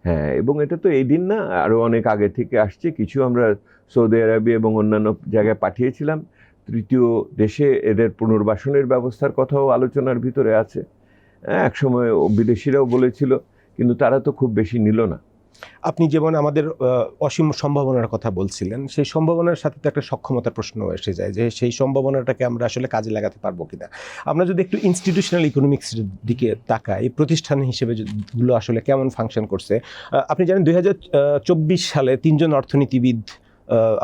হ্যাঁ, এবং এটা তো এই দিন না, আরও অনেক আগে থেকে আসছে। কিছু আমরা সৌদি আরবে এবং অন্যান্য জায়গায় পাঠিয়েছিলাম। তৃতীয় দেশে এদের পুনর্বাসনের ব্যবস্থার কথাও আলোচনার ভিতরে আছে। একসময় বিদেশিরাও বলেছিল, কিন্তু তারা তো খুব বেশি নিল না। আপনি যেমন আমাদের অসীম সম্ভাবনার কথা বলছিলেন, সেই সম্ভাবনার সাথে তো একটা সক্ষমতার প্রশ্ন এসে যায় যে সেই সম্ভাবনাটাকে আমরা আসলে কাজে লাগাতে পারবো কিনা। আমরা যদি একটু ইনস্টিটিউশনাল ইকোনমিক্সের দিকে তাকাই, প্রতিষ্ঠান হিসেবে গুলো আসলে কেমন ফাংশন করছে। আপনি জানেন 2024 সালে 3 জন অর্থনীতিবিদ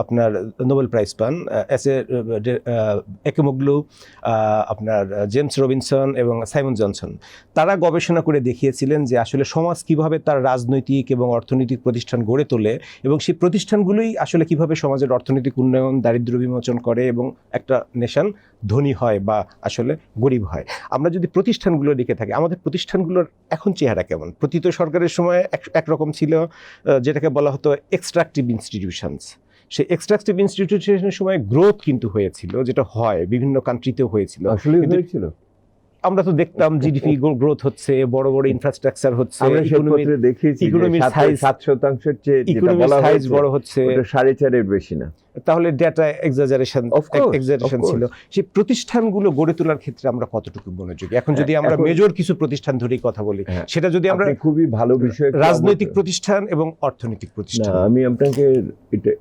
আপনার নোবেল প্রাইজ পান, একেমোগ্লু, আপনার জেমস রবিনসন এবং সাইমন জনসন। তারা গবেষণা করে দেখিয়েছিলেন যে আসলে সমাজ কিভাবে তার রাজনৈতিক এবং অর্থনৈতিক প্রতিষ্ঠান গড়ে তোলে এবং সেই প্রতিষ্ঠানগুলোই আসলে কিভাবে সমাজের অর্থনৈতিক উন্নয়ন, দারিদ্র্য বিমোচন করে এবং একটা নেশন ধনী হয় বা আসলে গরিব হয়। আমরা যদি প্রতিষ্ঠানগুলোর দিকে থাকি, আমাদের প্রতিষ্ঠানগুলোর এখন চেহারা কেমন? প্রতীত সরকারের সময় একরকম ছিল, যেটাকে বলা হতো এক্সট্রাকটিভ ইনস্টিটিউশনস। সেই এক্সট্রাকটিভ ইনস্টিটিউশনের সময় গ্রোথ কিন্তু হয়েছিল, যেটা হয় বিভিন্ন কান্ট্রিতেও হয়েছিল। আসলে হয়েছিল, আমরা তো দেখতাম জিডিপি গ্রোথ হচ্ছে, বড় বড় ইনফ্রাস্ট্রাকচার হচ্ছে, ইকোনমির সাইজ 7%-এর চেয়ে যেটা বলা সাইজ হয়েছে বড় হচ্ছে, ওটা 4.5-এর বেশি না। তাহলে ডেটা এক্সাজারেশন ছিল। সেই প্রতিষ্ঠানগুলো গড়ে তোলার ক্ষেত্রে আমরা কতটুকু মনোযোগী? এখন যদি আমরা মেজর কিছু প্রতিষ্ঠান ধরেই কথা বলি, সেটা যদি আমরা খুবই ভালো বিষয়, রাজনৈতিক প্রতিষ্ঠান এবং অর্থনৈতিক প্রতিষ্ঠান। আমি আপনাকে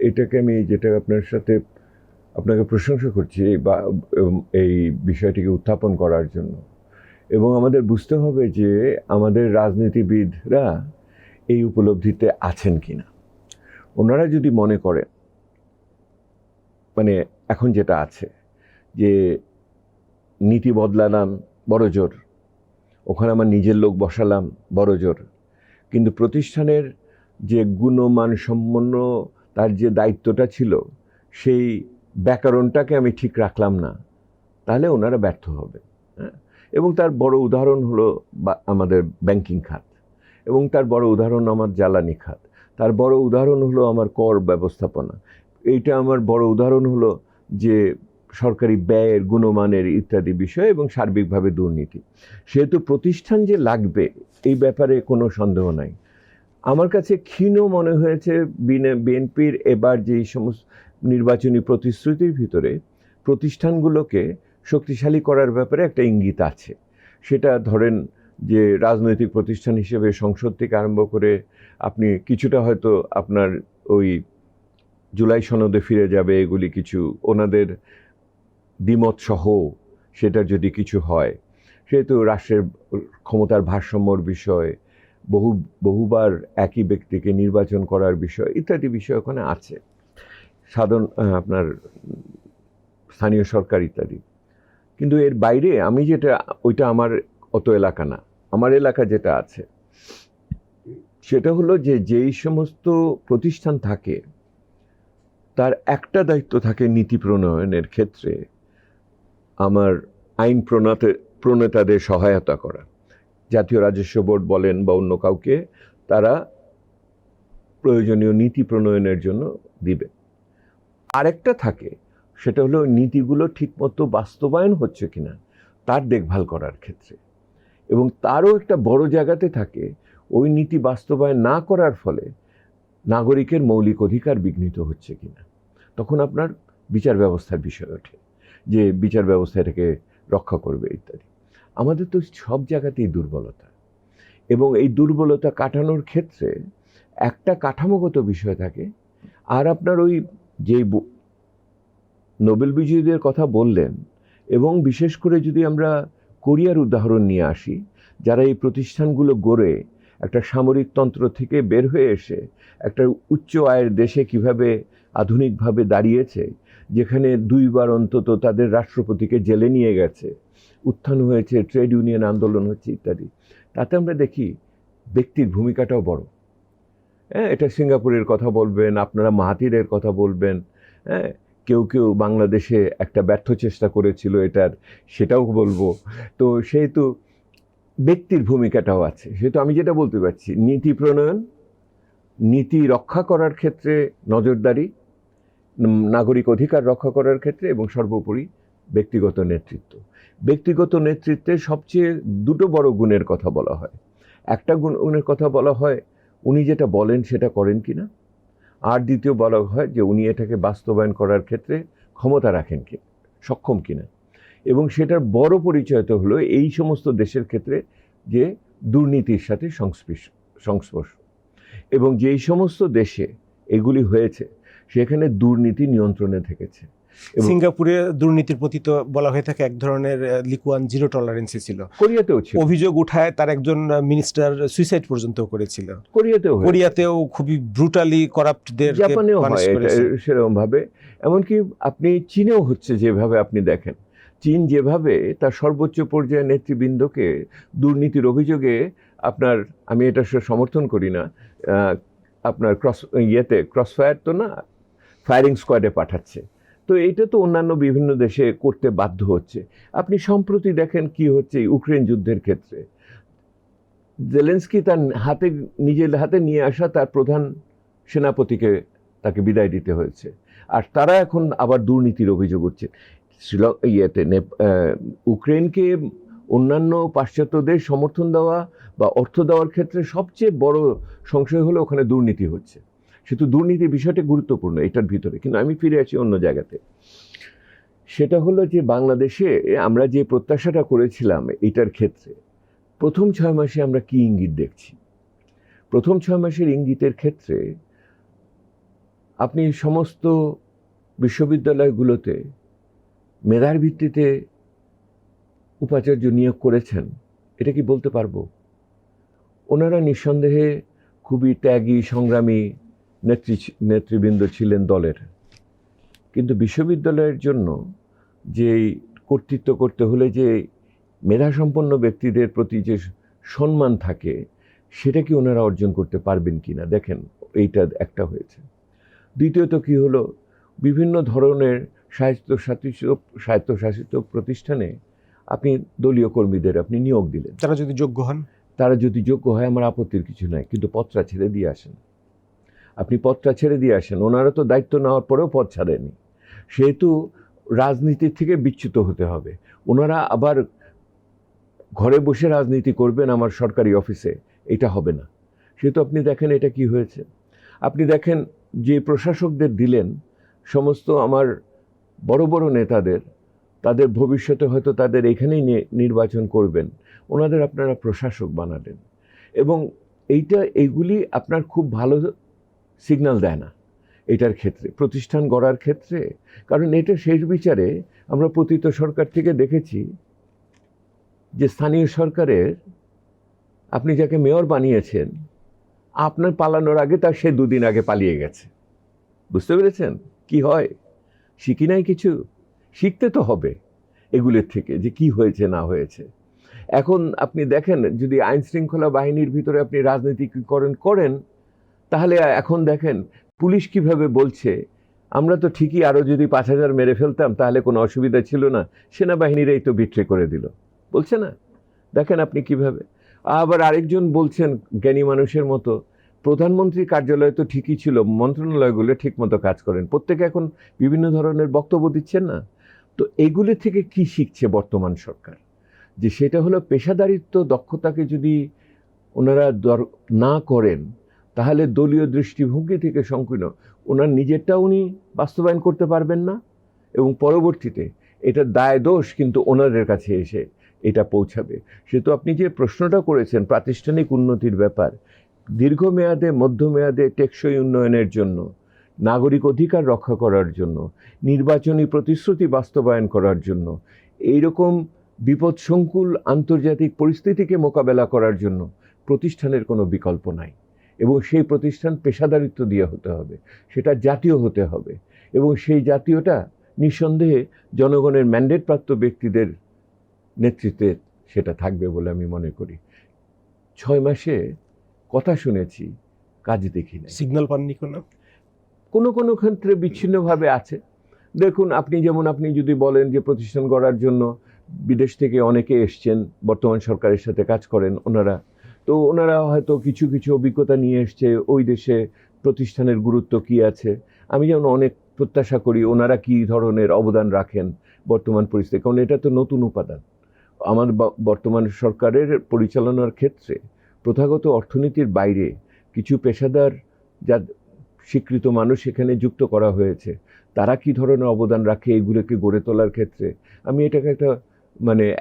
এটাকে আমি যেটা আপনাকে প্রশংসা করছি বা এই বিষয়টিকে উত্থাপন করার জন্য। এবং আমাদের বুঝতে হবে যে আমাদের রাজনীতিবিদরা এই উপলব্ধিতে আছেন কিনা। ওনারা যদি মনে করেন, মানে এখন যেটা আছে যে নীতি বদলালাম বড় জোর, ওখানে আমার নিজের লোক বসালাম বড় জোর, কিন্তু প্রতিষ্ঠানের যে গুণমান সম্পন্ন তার যে দায়িত্বটা ছিল সেই ব্যাকরণটাকে আমি ঠিক রাখলাম না, তাহলে ওনারা ব্যর্থ হবে। এবং তার বড় উদাহরণ হলো আমাদের ব্যাংকিং খাত, এবং তার বড় উদাহরণ আমার জ্বালানি খাত, তার বড় উদাহরণ হলো আমার কর ব্যবস্থাপনা, এইটা আমার বড় উদাহরণ হলো যে সরকারি ব্যয়ের গুণমানের ইত্যাদি বিষয় এবং সার্বিকভাবে দুর্নীতি। সেহেতু প্রতিষ্ঠান যে লাগবে এই ব্যাপারে কোনো সন্দেহ নাই। আমার কাছে ক্ষীণ মনে হয়েছে বিএনপির এবার যেই সমস্ত নির্বাচনী প্রতিশ্রুতির ভিতরে প্রতিষ্ঠানগুলোকে শক্তিশালী করার ব্যাপারে একটা ইঙ্গিত আছে। সেটা ধরেন যে রাজনৈতিক প্রতিষ্ঠান হিসেবে সংসদ থেকে আরম্ভ করে আপনি কিছুটা হয়তো আপনার ওই জুলাই সনদে ফিরে যাবে, এগুলি কিছু ওনাদের দ্বিমত সহ সেটার যদি কিছু হয়, সেহেতু রাষ্ট্রের ক্ষমতার ভারসাম্যর বিষয়, বহুবার একই ব্যক্তিকে নির্বাচন করার বিষয় ইত্যাদি বিষয় ওখানে আছে, আপনার স্থানীয় সরকার ইত্যাদি। কিন্তু এর বাইরে আমি যেটা, ওইটা আমার অত এলাকা না। আমার এলাকা যেটা আছে সেটা হলো যে যেই সমস্ত প্রতিষ্ঠান থাকে তার একটা দায়িত্ব থাকে নীতি প্রণয়নের ক্ষেত্রে আমার আইন প্রণেতাদের সহায়তা করা, জাতীয় রাজস্ব বোর্ড বলেন বা অন্য কাউকে, তারা প্রয়োজনীয় নীতি প্রণয়নের জন্য দিবে। আরেকটা থাকে, সেটা হলো নীতিগুলো ঠিকমতো বাস্তবায়ন হচ্ছে কিনা তার দেখভাল করার ক্ষেত্রে। এবং তারও একটা বড় জায়গাতে থাকে, ওই নীতি বাস্তবায়ন না করার ফলে নাগরিকের মৌলিক অধিকার বিঘ্নিত হচ্ছে কিনা। তখন আপনার বিচার ব্যবস্থার বিষয় ওঠে, যে বিচার ব্যবস্থা এটাকে রক্ষা করবে ইত্যাদি। আমাদের তো সব জায়গাতেই দুর্বলতা, এবং এই দুর্বলতা কাটানোর ক্ষেত্রে একটা কাঠামোগত বিষয় থাকে। আর আপনার ওই যে নোবেল বিজয়ীদের কথা বললেন, এবং বিশেষ করে যদি আমরা কোরিয়ার উদাহরণ নিয়ে আসি, যারা এই প্রতিষ্ঠানগুলো গড়ে একটা সামরিক তন্ত্র থেকে বের হয়ে এসে একটা উচ্চ আয়ের দেশে কিভাবে আধুনিকভাবে দাঁড়িয়েছে, যেখানে 2 বার অন্তত তাদের রাষ্ট্রপতিকে জেলে নিয়ে গেছে, উত্থান হয়েছে, ট্রেড ইউনিয়ন আন্দোলন হচ্ছে ইত্যাদি। তাতে আমরা দেখি ব্যক্তির ভূমিকাটাও বড়। হ্যাঁ, এটা সিঙ্গাপুরের কথা বলবেন, আপনারা মাহাথিরের কথা বলবেন, হ্যাঁ, কেউ কেউ বাংলাদেশে একটা ব্যর্থ চেষ্টা করেছিল এটার, সেটাও বলবো। তো সেহেতু ব্যক্তির ভূমিকাটাও আছে। সেহেতু আমি যেটা বলতে পারছি, নীতি প্রণয়ন, নীতি রক্ষা করার ক্ষেত্রে নজরদারি, নাগরিক অধিকার রক্ষা করার ক্ষেত্রে, এবং সর্বোপরি ব্যক্তিগত নেতৃত্ব। ব্যক্তিগত নেতৃত্বে সবচেয়ে 2টো বড় গুণের কথা বলা হয়। একটা গুণের কথা বলা হয় উনি যেটা বলেন সেটা করেন কিনা, আর দ্বিতীয় বলা হয় যে উনি এটাকে বাস্তবায়ন করার ক্ষেত্রে ক্ষমতা রাখেন কি, সক্ষম কিনা। এবং সেটার বড় পরিচয় তো হলো এই সমস্ত দেশের ক্ষেত্রে যে দুর্নীতির সাথে সংস্পর্শ, এবং যেই সমস্ত দেশে এগুলি হয়েছে সেখানে দুর্নীতি নিয়ন্ত্রণে থেকেছে। সিঙ্গাপুরে দুর্নীতির প্রতি তো বলা হয়ে থাকে এক ধরনের লিকুয়ান জিরো টলারেন্সি ছিল। কোরিয়াতেও ছিল, অভিযোগ উঠায় তার একজন মিনিস্টার সুইসাইড পর্যন্ত করেছিল। কোরিয়াতেও খুবই ব্রুটালি করাপ্টদের, জাপানেও হয় এটা সেরকম ভাবে। এমনকি আপনি চীনেও হচ্ছে, যেভাবে আপনি দেখেন চীন যেভাবে তার সর্বোচ্চ পর্যায়ের নেতৃবৃন্দকে দুর্নীতির অভিযোগে আপনার, আমি এটা সমর্থন করি না, আপনার ক্রসফায়ার তো না, ফায়ারিং স্কোয়াডে পাঠাচ্ছে। তো এইটা তো অন্যান্য বিভিন্ন দেশে করতে বাধ্য হচ্ছে। আপনি সম্প্রতি দেখেন কি হচ্ছে ইউক্রেন যুদ্ধের ক্ষেত্রে, জেলেন্সকি তার নিজের হাতে নিয়ে আসা তার প্রধান সেনাপতিকে তাকে বিদায় দিতে হয়েছে, আর তারা এখন আবার দুর্নীতির অভিযোগ উঠছে। ইউক্রেনকে অন্যান্য পাশ্চাত্য দেশ সমর্থন দেওয়া বা অর্থ দেওয়ার ক্ষেত্রে সবচেয়ে বড় সংশয় হলো ওখানে দুর্নীতি হচ্ছে। সেহেতু দুর্নীতির বিষয়টা গুরুত্বপূর্ণ এটার ভিতরে। কিন্তু আমি ফিরে আসি অন্য জায়গাতে, সেটা হলো যে বাংলাদেশে আমরা যে প্রত্যাশাটা করেছিলাম এটার ক্ষেত্রে প্রথম 6 মাসে আমরা কি ইঙ্গিত দেখছি। প্রথম 6 মাসের ইঙ্গিতের ক্ষেত্রে আপনি সমস্ত বিশ্ববিদ্যালয়গুলোতে মেধার ভিত্তিতে উপাচার্য নিয়োগ করেছেন, এটা কি বলতে পারবো? ওনারা নিঃসন্দেহে খুবই ত্যাগী সংগ্রামী নেতৃবৃন্দ ছিলেন দলের, কিন্তু বিশ্ববিদ্যালয়ের জন্য যে কর্তৃত্ব করতে হলে যে মেধাসম্পন্ন ব্যক্তিদের প্রতি যে সম্মান থাকে, সেটা কি ওনারা অর্জন করতে পারবেন কি না, দেখেন এইটা একটা হয়েছে। দ্বিতীয়ত কি হলো, বিভিন্ন ধরনের স্বায়ত্তশাসিত প্রতিষ্ঠানে আপনি দলীয় কর্মীদের আপনি নিয়োগ দিলেন, তারা যদি যোগ্য হয় আমার আপত্তির কিছু নাই, কিন্তু পদটা ছেড়ে দিয়ে আসেন। আপনি পদটা ছেড়ে দিয়ে আসেন, ওনারা তো দায়িত্ব নেওয়ার পরেও পদ ছাড়েনি। সেহেতু রাজনীতির থেকে বিচ্যুত হতে হবে। ওনারা আবার ঘরে বসে রাজনীতি করবেন আমার সরকারি অফিসে, এটা হবে না। সেহেতু আপনি দেখেন এটা কি হয়েছে। আপনি দেখেন যে প্রশাসকদের দিলেন, সমস্ত আমার বড় বড় নেতাদের, তাদের ভবিষ্যতে হয়তো তাদের এখানেই নির্বাচন করবেন, ওনাদের আপনারা প্রশাসক বানালেন। এবং এইগুলি আপনার খুব ভালো সিগন্যাল দেয় না এটার ক্ষেত্রে, প্রতিষ্ঠান গড়ার ক্ষেত্রে। কারণ এটা শেষ বিচারে আমরা পতিত সরকার থেকে দেখেছি যে স্থানীয় সরকারের আপনি যাকে মেয়র বানিয়েছেন, আপনার পালানোর আগে তার সে 2 দিন আগে পালিয়ে গেছে। বুঝতে পেরেছেন কি হয়? শিখি নাই কিছু, শিখতে তো হবে এগুলোর থেকে যে কি হয়েছে না হয়েছে। এখন আপনি দেখেন যদি আইন শৃঙ্খলা বাহিনীর ভিতরে আপনি রাজনীতিকরণ করেন, তাহলে এখন দেখেন পুলিশ কিভাবে বলছে আমরা তো ঠিকই আরও যদি 5,000 মেরে ফেলতাম তাহলে কোনো অসুবিধা ছিল না, সেনাবাহিনীরাই তো বিট্রে করে দিল, বলছে না? দেখেন আপনি কিভাবে। আবার আরেকজন বলছেন জ্ঞানী মানুষের মতো, প্রধানমন্ত্রীর কার্যালয় তো ঠিকই ছিল, মন্ত্রণালয়গুলো ঠিক মতো কাজ করেন, প্রত্যেকে এখন বিভিন্ন ধরনের বক্তব্য দিচ্ছেন না? তো এগুলো থেকে কি শিখছে বর্তমান সরকার? যে সেটা হলো পেশাদারিত্ব, দক্ষতাকে যদি ওনারা না করেন তাহলে দলীয় দৃষ্টিভঙ্গি থেকে সংকীর্ণ, ওনার নিজেরটা উনি বাস্তবায়ন করতে পারবেন না, এবং পরবর্তীতে এটা দায় দোষ কিন্তু ওনাদের কাছে এসে এটা পৌঁছাবে। সেহেতু আপনি যে প্রশ্নটা করেছেন প্রাতিষ্ঠানিক উন্নতির ব্যাপার, দীর্ঘমেয়াদে মধ্যমেয়াদে টেকসই উন্নয়নের জন্য, নাগরিক অধিকার রক্ষা করার জন্য, নির্বাচনী প্রতিশ্রুতি বাস্তবায়ন করার জন্য, এইরকম বিপদসংকুল আন্তর্জাতিক পরিস্থিতিকে মোকাবেলা করার জন্য প্রতিষ্ঠানের কোনো বিকল্প নাই, এবং সেই প্রতিষ্ঠান পেশাদারিত্ব দিয়ে হতে হবে, সেটা জাতীয় হতে হবে, এবং সেই জাতীয়টা নিঃসন্দেহে জনগণের ম্যান্ডেটপ্রাপ্ত ব্যক্তিদের নেতৃত্বে সেটা থাকবে বলে আমি মনে করি। 6 মাসে কথা শুনেছি, কাজ দেখি না। সিগন্যাল পাননি কোনো? কোনো কোনো ক্ষেত্রে বিচ্ছিন্নভাবে আছে। দেখুন আপনি যদি বলেন যে প্রতিষ্ঠান গড়ার জন্য বিদেশ থেকে অনেকে এসছেন, বর্তমান সরকারের সাথে কাজ করেন ওনারা হয়তো কিছু কিছু অভিজ্ঞতা নিয়ে এসছে, ওই দেশে প্রতিষ্ঠানের গুরুত্ব কি আছে। আমি যেমন অনেক প্রত্যাশা করি ওনারা কি ধরনের অবদান রাখেন বর্তমান পরিস্থিতি, কারণ এটা তো নতুন উপাদান আমার বর্তমান সরকারের পরিচালনার ক্ষেত্রে। প্রথাগত অর্থনীতির বাইরে কিছু পেশাদার যা স্বীকৃত মানুষ এখানে যুক্ত করা হয়েছে, তারা কি ধরনের অবদান রাখে এগুলোকে গড়ে তোলার ক্ষেত্রে, আমি এটাকে একটা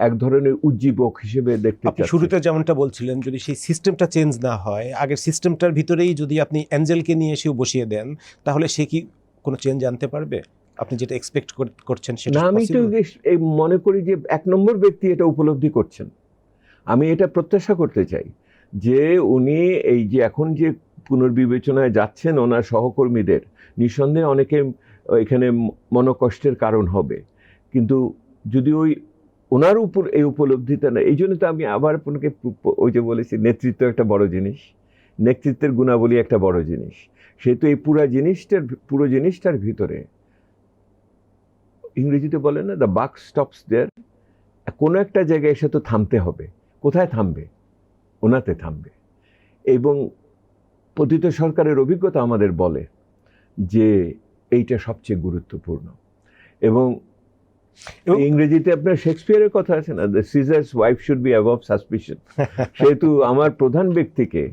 এক ধরনের উজ্জীবক হিসেবে দেখতে আপনি চাচ্ছি। শুরুতে যেমনটা বলছিলেন, যদি সেই সিস্টেমটা চেঞ্জ না হয়, আগের সিস্টেমটার ভিতরেই যদি আপনি অ্যাঞ্জেলকে নিয়ে এসেও বসিয়ে দেন, তাহলে সে কি কোনো চেঞ্জ আনতে পারবে? আপনি যেটা এক্সপেক্ট করছেন সেটা না, আমি তো এই মনে করি যে 1 নম্বর ব্যক্তি এটা উপলব্ধি করছেন। আমি এটা প্রত্যাশা করতে চাই যে উনি এই যে এখন যে পুনর্বিবেচনায় যাচ্ছেন ওনার সহকর্মীদের, নিঃসন্দেহে অনেকে এখানে মনোকষ্টের কারণ হবে, কিন্তু যদি ওনার উপর এই উপলব্ধিটা না, এই জন্য তো আমি আবার আপনাকে ওই যে বলেছি নেতৃত্ব একটা বড় জিনিস, নেতৃত্বের গুণাবলী একটা বড় জিনিস। সেহেতু এই পুরো জিনিসটার ভিতরে ইংরেজিতে বলে না, দ্য বাক স্টপস দেয়ার, কোনো একটা জায়গায় এসে তো থামতে হবে। কোথায় থামবে? ওনাতে থামবে। এবং পতিত সরকারের অভিজ্ঞতা আমাদের বলে যে এইটা সবচেয়ে গুরুত্বপূর্ণ। এবং ইংরেজিতে আপনার শেক্সপিয়ারের কথা আছে না, the Caesar's wife should be above suspicion. সেহেতু আমার প্রধান ব্যক্তিকে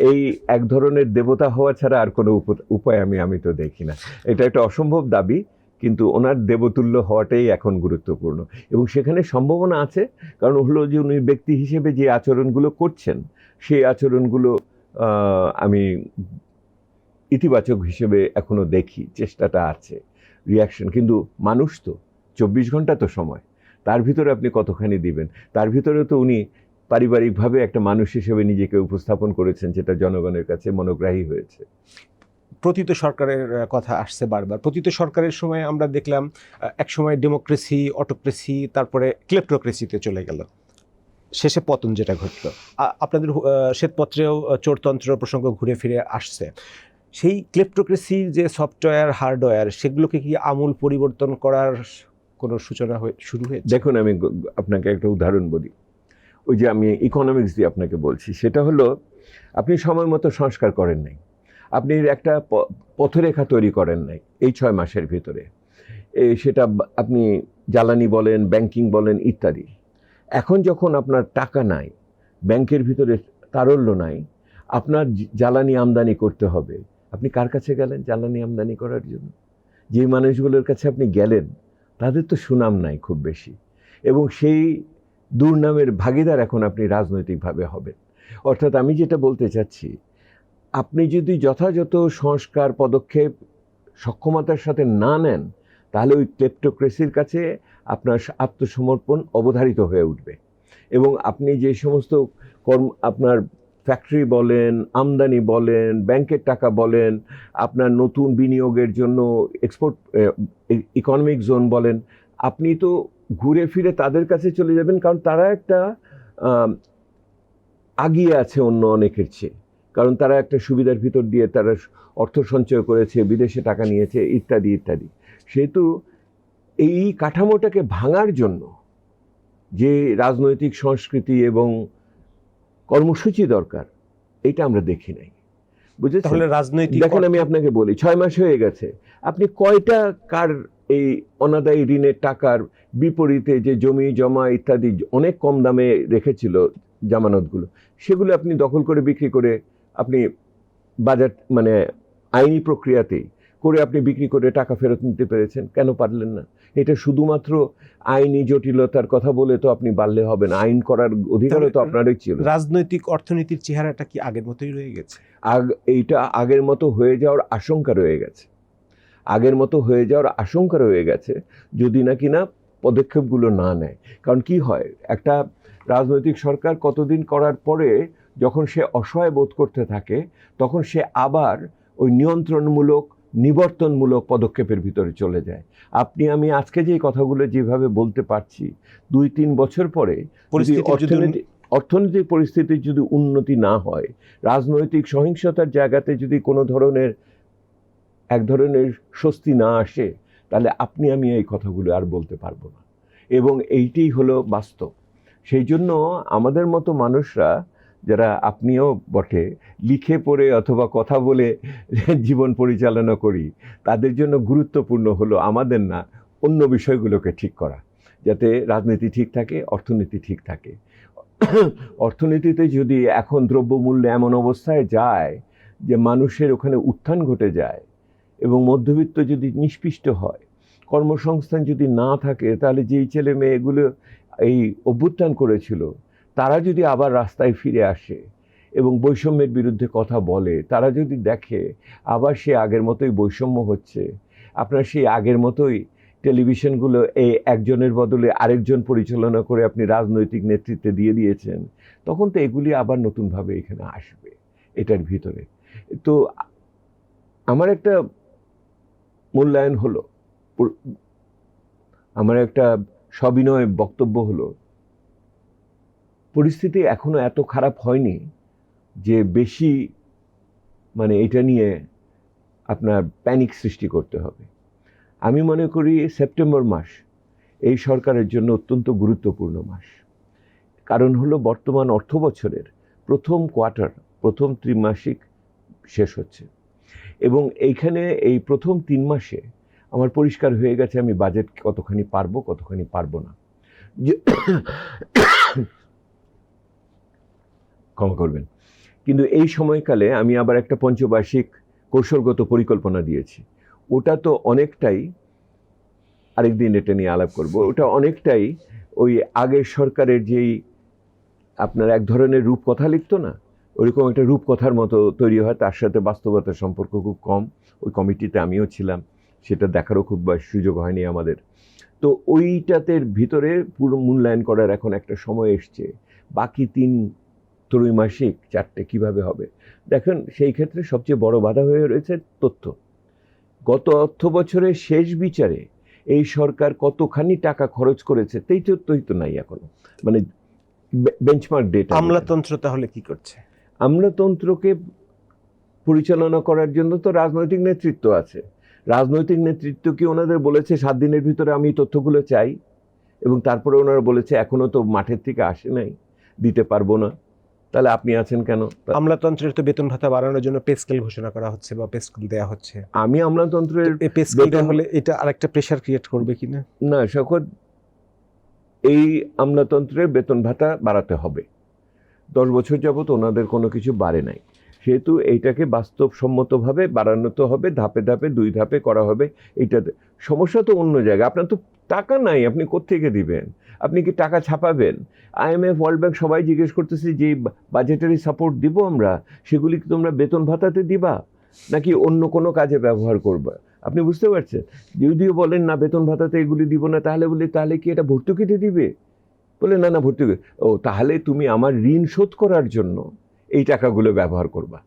এই এক ধরনের দেবতা হওয়া ছাড়া আর কোনো উপায় আমি তো দেখি না। এটা একটা অসম্ভব দাবি, কিন্তু ওনার দেবতুল্য হওয়াটাই এখন গুরুত্বপূর্ণ, এবং সেখানে সম্ভাবনা আছে। কারণ হলো যে উনি ব্যক্তি হিসেবে যে আচরণগুলো করছেন, সেই আচরণগুলো আমি ইতিবাচক হিসেবে এখনো দেখি, চেষ্টাটা আছে, রিয়াকশন। কিন্তু মানুষ তো 24 ঘন্টা তো সময়, তার ভিতরে আপনি কতখানি দিবেন? তার ভিতরে তো উনি পারিবারিকভাবে একটা মানুষ হিসেবে নিজেকে উপস্থাপন করেছেন, যেটা জনগণের কাছে মনোগ্রাহী হয়েছে। পতিত সরকারের কথা আসছে বারবার। পতিত সরকারের সময় আমরা দেখলাম এক সময় ডেমোক্রেসি, অটোক্রেসি, তারপরে ক্লেপ্টোক্রেসিতে চলে গেল, শেষে পতন যেটা ঘটল। আপনাদের শ্বেতপত্রেও চোরতন্ত্র প্রসঙ্গ ঘুরে ফিরে আসছে। সেই ক্লেপ্টোক্রেসির যে সফটওয়্যার, হার্ডওয়্যার, সেগুলোকে কি আমূল পরিবর্তন করার কোনো সূচনা শুরু হয়েছে? দেখুন, আমি আপনাকে একটা উদাহরণ বলি। ওই যে আমি ইকোনমিক্স দিয়ে আপনাকে বলছি, সেটা হলো আপনি সময় মতো সংস্কার করেন নাই, আপনি একটা পথরেখা তৈরি করেন নাই এই 6 মাসের ভিতরে। সেটা আপনি জ্বালানি বলেন, ব্যাংকিং বলেন, ইত্যাদি। এখন যখন আপনার টাকা নাই, ব্যাংকের ভিতরে তারল্য নাই, আপনার জ্বালানি আমদানি করতে হবে, আপনি কার কাছে গেলেন জ্বালানি আমদানি করার জন্য? যে মানুষগুলোর কাছে আপনি গেলেন তাদের তো সুনাম নাই খুব বেশি, এবং সেই দুর্নামের ভাগীদার এখন আপনি রাজনৈতিকভাবে হবেন। অর্থাৎ আমি যেটা বলতে চাচ্ছি, আপনি যদি যথাযথ সংস্কার পদক্ষেপ সক্ষমতার সাথে না নেন, তাহলে ওই ক্লেপ্টোক্রেসির কাছে আপনার আত্মসমর্পণ অবধারিত হয়ে উঠবে। এবং আপনি যে সমস্ত আপনার ফ্যাক্টরি বলেন, আমদানি বলেন, ব্যাংকের টাকা বলেন, আপনার নতুন বিনিয়োগের জন্য এক্সপোর্ট ইকোনমিক জোন বলেন, আপনি তো ঘুরে ফিরে তাদের কাছে চলে যাবেন, কারণ তারা একটা আগিয়ে আছে অন্য অনেকের চেয়ে। কারণ তারা একটা সুবিধার ভিতর দিয়ে তারা অর্থ সঞ্চয় করেছে, বিদেশে টাকা নিয়েছে, ইত্যাদি ইত্যাদি। সেহেতু এই কাঠামোটাকে ভাঙার জন্য যে রাজনৈতিক সংস্কৃতি এবং কর্মসূচি দরকার, এটা আমরা দেখি নাই। বুঝেছেন? তাহলে রাজনৈতিক দেখেন, আমি আপনাকে বলি, 6 মাস হয়ে গেছে, আপনি কয়টা কার এই অনাদায়ী ঋণের টাকার বিপরীতে যে জমি জমা ইত্যাদি অনেক কম দামে রেখেছিল জামানতগুলো, সেগুলো আপনি দখল করে বিক্রি করে আপনি বাজার মানে আইনি প্রক্রিয়াতেই করে আপনি বিক্রি করে টাকা ফেরত নিতে পেরেছেন? কেন পারলেন না? এটা শুধুমাত্র আইনি জটিলতার কথা বলে তো আপনি বাড়লে হবে না, আইন করার অধিকারও তো আপনারই ছিল। রাজনৈতিক অর্থনীতির চেহারাটা কি আগের মতোই রয়ে গেছে? এইটা আগের মতো হয়ে যাওয়ার আশঙ্কা রয়ে গেছে, আগের মতো হয়ে যাওয়ার আশঙ্কা রয়ে গেছে যদি না কিনা পদক্ষেপগুলো না নেয়। কারণ কি হয়, একটা রাজনৈতিক সরকার কতদিন করার পরে যখন সে অসহায় বোধ করতে থাকে, তখন সে আবার ওই নিয়ন্ত্রণমূলক নিবর্তনমূলক পদক্ষেপের ভিতরে চলে যায়। আপনি আমি আজকে যে কথাগুলো যেভাবে বলতে পারছি, 2-3 বছর পরে অর্থনৈতিক পরিস্থিতির যদি উন্নতি না হয়, রাজনৈতিক সহিংসতার জায়গাতে যদি কোনো ধরনের এক ধরনের স্বস্তি না আসে, তাহলে আপনি আমি এই কথাগুলো আর বলতে পারবো না। এবং এইটাই হলো বাস্তব। সেই জন্য আমাদের মতো মানুষরা, যারা আপনিও বটে, লিখে পড়ে অথবা কথা বলে জীবন পরিচালনা করি, তাদের জন্য গুরুত্বপূর্ণ হলো আমাদের না, অন্য বিষয়গুলোকে ঠিক করা, যাতে রাজনীতি ঠিক থাকে, অর্থনীতি ঠিক থাকে। অর্থনীতিতে যদি এখন দ্রব্যমূল্য এমন অবস্থায় যায় যে মানুষের ওখানে উত্থান ঘটে যায় এবং মধ্যবিত্ত যদি নিষ্পিষ্ট হয়, কর্মসংস্থান যদি না থাকে, তাহলে যেই ছেলে মেয়েগুলো এই অভ্যুত্থান করেছিল তারা যদি আবার রাস্তায় ফিরে আসে এবং বৈষম্যের বিরুদ্ধে কথা বলে, তারা যদি দেখে আবার সে আগের মতোই বৈষম্য হচ্ছে, আপনার সেই আগের মতোই টেলিভিশনগুলো এই একজনের বদলে আরেকজন পরিচালনা করে আপনি রাজনৈতিক নেতৃত্বে দিয়ে দিয়েছেন, তখন তো এগুলি আবার নতুনভাবে এখানে আসবে এটার ভিতরে। তো আমার একটা মূল্যায়ন হলো, আমার একটা সবিনয় বক্তব্য হলো, পরিস্থিতি এখনো এত খারাপ হয়নি যে বেশি মানে এটা নিয়ে আপনার প্যানিক সৃষ্টি করতে হবে। আমি মনে করি সেপ্টেম্বর মাস এই সরকারের জন্য অত্যন্ত গুরুত্বপূর্ণ মাস। কারণ হলো বর্তমান অর্থ বছরের প্রথম কোয়ার্টার, প্রথম ত্রিমাসিক শেষ হচ্ছে এবং এইখানে এই প্রথম 3 মাসে আমার পরিষ্কার হয়ে গেছে আমি বাজেট কতখানি পারবো, কতখানি পারবো না। ক্ষমা করবেন, কিন্তু এই সময়কালে আমি আবার একটা পঞ্চবার্ষিক কৌশলগত পরিকল্পনা দিয়েছি। ওটা তো অনেকটাই, আরেকদিন এটা নিয়ে আলাপ করব, ওটা অনেকটাই ওই আগের সরকারের যেই আপনার এক ধরনের রূপকথা লিখতো না, ওইরকম একটা রূপকথার মতো তৈরি হয়, তার সাথে বাস্তবতার সম্পর্ক খুব কম। ওই কমিটিতে আমিও ছিলাম, সেটা দেখারও খুব সুযোগ হয়নি আমাদের। তো ওইটাতে ভিতরে পুরো মূল্যায়ন করার এখন একটা সময় এসছে। বাকি 3 ত্রৈমাসিক 4টে কীভাবে হবে? দেখেন, সেই ক্ষেত্রে সবচেয়ে বড় বাধা হয়ে রয়েছে তথ্য। গত অর্থ বছরের শেষ বিচারে এই সরকার কতখানি টাকা খরচ করেছে সেই তথ্যই তো নাই এখনো, মানে বেঞ্চমার্ক ডেটা। আমলাতন্ত্র তাহলে কি করছে? আমলাতন্ত্রকে পরিচালনা করার জন্য তো রাজনৈতিক নেতৃত্ব আছে। রাজনৈতিক নেতৃত্ব কি ওনাদের বলেছে 7 দিনের ভিতরে আমি তথ্যগুলো চাই, এবং তারপরে ওনারা বলেছে এখনো তো মাঠের থেকে আসে নাই, দিতে পারবো না? তাহলে আপনি আছেন কেন? আমলাতন্ত্রের তো বেতন ভাতা বাড়ানোর জন্য পে স্কেল ঘোষণা করা হচ্ছে বা পে স্কেল দেওয়া হচ্ছে। আমি আমলাতন্ত্রের পে স্কেলটা হলে এটা আরেকটা প্রেশার ক্রিয়েট করবে কিনা? না শকত, এই আমলাতন্ত্রের বেতন ভাতা বাড়াতে হবে। 10 বছর যাবত ওনাদের কোনো কিছু বাড়ে নাই, সেহেতু এইটাকে বাস্তবসম্মতভাবে বাড়ানো তো হবে, ধাপে ধাপে 2 ধাপে করা হবে। এইটাতে সমস্যা তো অন্য জায়গায়, আপনার তো টাকা নাই, আপনি কোত্থেকে দিবেন? আপনি কি টাকা ছাপাবেন? IMF, ওয়ার্ল্ড ব্যাংক সবাই জিজ্ঞেস করতেছে যে বাজেটারি সাপোর্ট দিব আমরা, সেগুলি কি তোমরা বেতন ভাতাতে দিবা নাকি অন্য কোনো কাজে ব্যবহার করবা? আপনি বুঝতে পারছেন? যদিও বলেন না বেতন ভাতাতে এগুলি দিব না, তাহলে বলি তাহলে কি এটা ভর্তুকিতে দিবে? বলে না না ভর্তুকি। ও তাহলে তুমি আমার ঋণ শোধ করার জন্য এই টাকাগুলো ব্যবহার করবা।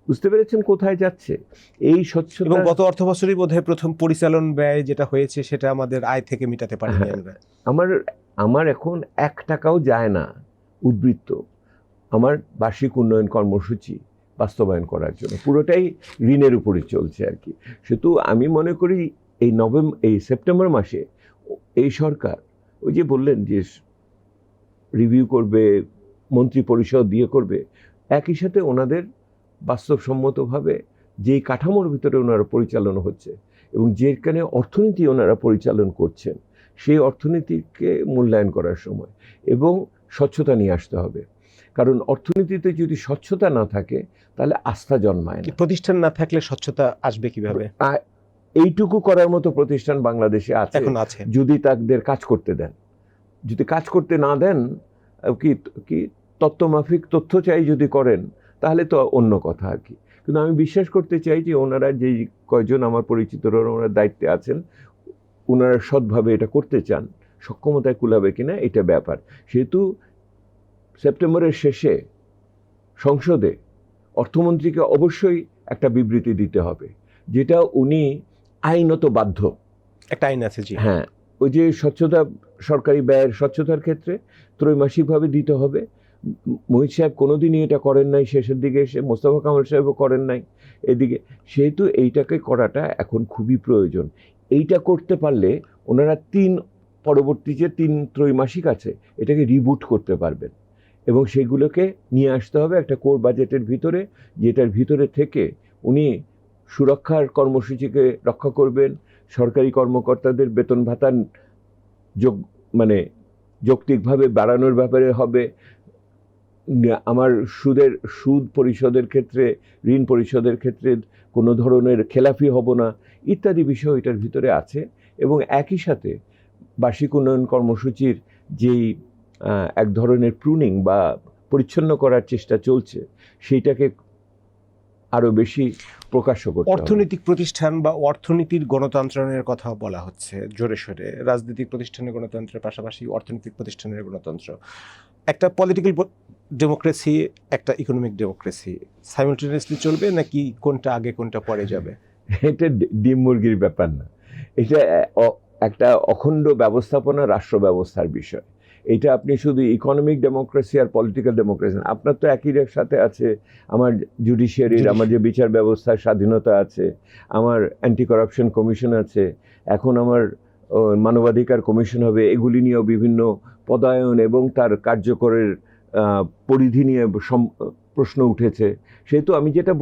বুঝতে পেরেছেন কোথায় যাচ্ছে এই স্বচ্ছতা? এবং গত অর্থ বছরই বোধহয় প্রথম পরিচালন ব্যয় যেটা হয়েছে সেটা আমাদের আয় থেকে মেটাতে পারিনি আমরা। আমার এখন 1 টাকাও যায় না উদ্বৃত্ত আমার বার্ষিক উন্নয়ন কর্মসূচি বাস্তবায়ন করার জন্য। পুরোটাই ঋণের উপরে চলছে আর কি। সেহেতু আমি মনে করি এই সেপ্টেম্বর মাসে এই সরকার ওই যে বললেন যে রিভিউ করবে, মন্ত্রী পরিষদ দিয়ে করবে, একই সাথে ওনাদের বাস্তবসম্মতভাবে যেই কাঠামোর ভিতরে ওনারা পরিচালনা হচ্ছে এবং যেখানে অর্থনীতি ওনারা পরিচালন করছেন, সেই অর্থনীতিকে মূল্যায়ন করার সময় এবং স্বচ্ছতা নিয়ে আসতে হবে। কারণ অর্থনীতিতে যদি স্বচ্ছতা না থাকে তাহলে আস্থা জন্মায় না। প্রতিষ্ঠান না থাকলে স্বচ্ছতা আসবে কিভাবে? এইটুকু করার মতো প্রতিষ্ঠান বাংলাদেশে আছে, এখন আছে। যদি তাদের কাজ করতে দেন। যদি কাজ করতে না দেন, কি তত্ত্বমাফিক তথ্য চাই যদি করেন, তাহলে তো অন্য কথা আর কি। কিন্তু আমি বিশ্বাস করতে চাই যে ওনারা যেই কয়জন আমার পরিচিতরা ওনারা দায়িত্বে আছেন, ওনারা সৎভাবে এটা করতে চান, সক্ষমতায় কুলাবে কিনা এটা ব্যাপার। সেহেতু সেপ্টেম্বরের শেষে সংসদে অর্থমন্ত্রীকে অবশ্যই একটা বিবৃতি দিতে হবে, যেটা উনি আইনত বাধ্য। একটা আইন আছে, জি। হ্যাঁ, ওই যে স্বচ্ছতা, সরকারি ব্যয়ের স্বচ্ছতার ক্ষেত্রে ত্রৈমাসিকভাবে দিতে হবে। মোহিত সাহেব কোনোদিনই এটা করেন নাই, শেষের দিকে এসে মোস্তফা কামাল সাহেবও করেন নাই এদিকে। সেহেতু এইটাকে করাটা এখন খুবই প্রয়োজন। এইটা করতে পারলে ওনারা পরবর্তী যে 3 ত্রৈমাসিক আছে এটাকে রিবুট করতে পারবেন এবং সেগুলোকে নিয়ে আসতে হবে একটা কোর বাজেটের ভিতরে, যেটার ভিতরে থেকে উনি সুরক্ষার কর্মসূচিকে রক্ষা করবেন, সরকারি কর্মকর্তাদের বেতন ভাতা যৌক্তিকভাবে বাড়ানোর ব্যাপারে হবে, আমার সুদ পরিশোধের ক্ষেত্রে, ঋণ পরিশোধের ক্ষেত্রে কোনো ধরনের খেলাফি হব না, ইত্যাদি বিষয় এটার ভিতরে আছে। এবং একই সাথে বার্ষিক উন্নয়ন কর্মসূচির যেই এক ধরনের প্রুনিং বা পরিচ্ছন্ন করার চেষ্টা চলছে, সেইটাকে আরও বেশি প্রকাশ্য করতে হবে। অর্থনৈতিক প্রতিষ্ঠান বা অর্থনীতির গণতন্ত্রের কথা বলা হচ্ছে জোরে সোরে। রাজনৈতিক প্রতিষ্ঠানের গণতন্ত্রের পাশাপাশি অর্থনৈতিক প্রতিষ্ঠানের গণতন্ত্র, একটা পলিটিক্যাল ডেমোক্রেসি, একটা ইকোনমিক ডেমোক্রেসি সাইমালটেনিয়াসলি চলবে, নাকি কোনটা আগে কোনটা পরে যাবে? এটা ডিম মুরগির ব্যাপার না, এটা একটা অখণ্ড ব্যবস্থাপনা, রাষ্ট্র ব্যবস্থার বিষয়। এটা আপনি শুধু ইকোনমিক ডেমোক্রেসি আর পলিটিক্যাল ডেমোক্রেসি, আপনার তো একই সাথে আছে আমার জুডিশিয়ারির, আমার যে বিচার ব্যবস্থার স্বাধীনতা আছে, আমার অ্যান্টি করাপশন কমিশন আছে, এখন আমার মানবাধিকার কমিশন হবে। এগুলি নিয়েও বিভিন্ন পদায়ন এবং তার কার্যকরের পরিধি নিয়ে প্রশ্ন উঠেছে। সেহেতু আমি যেটা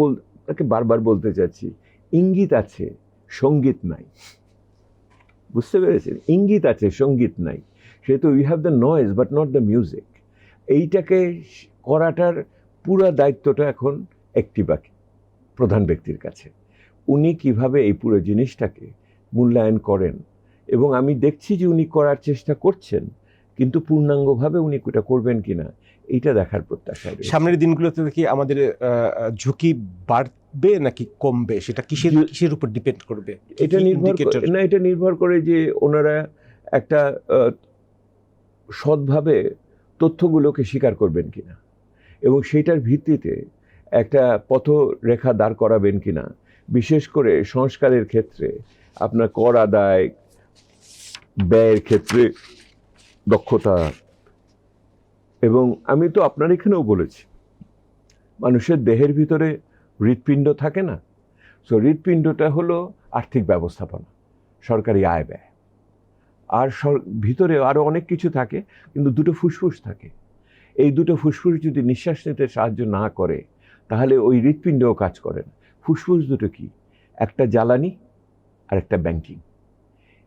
তাকে বারবার বলতে চাচ্ছি, ইঙ্গিত আছে, সঙ্গীত নাই। বুঝতে পেরেছেন? ইঙ্গিত আছে, সঙ্গীত নাই। সেহেতু we have the noise but not the music. এইটাকে করাটার পুরো দায়িত্বটা এখন প্রধান ব্যক্তির কাছে। উনি কিভাবে এই পুরো জিনিসটাকে মূল্যায়ন করেন, এবং আমি দেখছি যে উনি করার চেষ্টা করছেন, কিন্তু পূর্ণাঙ্গভাবে উনি এটা করবেন কিনা এইটা দেখার প্রত্যাশা। সামনের দিনগুলোতে কি আমাদের ঝুঁকি বাড়বে নাকি কমবে, সেটা কিসের উপর ডিপেন্ড করবে? এটা নির্ভর করে যে ওনারা একটা সৎভাবে তথ্যগুলোকে স্বীকার করবেন কিনা এবং সেটার ভিত্তিতে একটা পথরেখা দাঁড় করাবেন কিনা। বিশেষ করে সংস্কারের ক্ষেত্রে আপনার কর আদায়, ব্যয়ের ক্ষেত্রে দক্ষতা, এবং আমি তো আপনার এখানেও বলেছি, মানুষের দেহের ভিতরে হৃৎপিণ্ড থাকে না? সো হৃৎপিণ্ডটা হলো আর্থিক ব্যবস্থাপনা, সরকারি আয় ব্যয়, আর ভিতরে আরও অনেক কিছু থাকে, কিন্তু দুটো ফুসফুস থাকে। এই দুটো ফুসফুস যদি নিঃশ্বাস নিতে সাহায্য না করে তাহলে ওই হৃৎপিণ্ডও কাজ করে না। ফুসফুস দুটো কি? একটা জ্বালানি আর একটা ব্যাংকিং।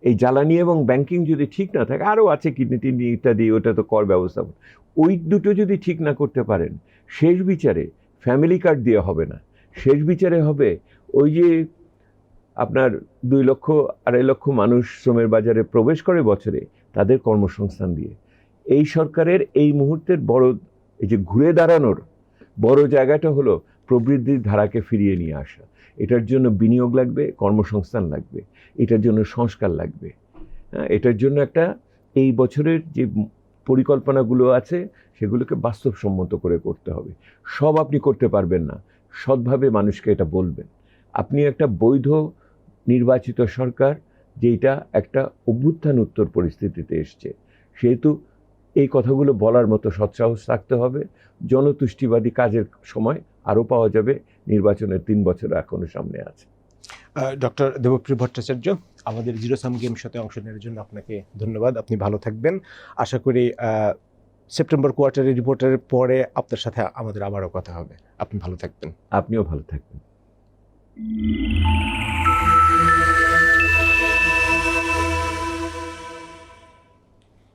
এই জ্বালানি এবং ব্যাংকিং যদি ঠিক না থাকে, আরও আছে কিডনি টিডনি ইত্যাদি, ওটা তো কর ব্যবস্থাপনা, ওই দুটো যদি ঠিক না করতে পারেন, শেষ বিচারে ফ্যামিলি কার্ড দিয়ে হবে না। শেষ বিচারে হবে ওই যে আপনার 2 লক্ষ 2.5 লক্ষ মানুষ শ্রমের বাজারে প্রবেশ করে বছরে, তাদের কর্মসংস্থান দিয়ে। এই সরকারের এই মুহূর্তের এই যে ঘুরে দাঁড়ানোর বড় জায়গাটা হলো প্রবৃদ্ধির ধারাকে ফিরিয়ে নিয়ে আসা। এটার জন্য বিনিয়োগ লাগবে, কর্মসংস্থান লাগবে, এটার জন্য সংস্কার লাগবে। এটার জন্য একটা এই বছরের যে পরিকল্পনাগুলো আছে সেগুলোকে বাস্তবসম্মত করে করতে হবে। সব আপনি করতে পারবেন না, সৎভাবে মানুষকে এটা বলবেন। আপনি একটা বৈধ নির্বাচিত সরকার, যেটা একটা অভ্যুত্থান উত্তর পরিস্থিতিতে এসছে, সেহেতু এই কথাগুলো বলার মতো সৎসাহস থাকতে হবে। জনতুষ্টিবাদী কাজের সময় আরও পাওয়া যাবে, নির্বাচনের 3 বছর এখনো সামনে আছে। ডক্টর দেবপ্রিয় ভট্টাচার্য, আমাদের জিরো সাম গেম সাথে অংশ নেওয়ার জন্য আপনাকে ধন্যবাদ। আপনি ভালো থাকবেন। আশা করি সেপ্টেম্বর কোয়ার্টারের রিপোর্টের পরে আপনার সাথে আমাদের আবারও কথা হবে। আপনি ভালো থাকবেন। আপনিও ভালো থাকবেন।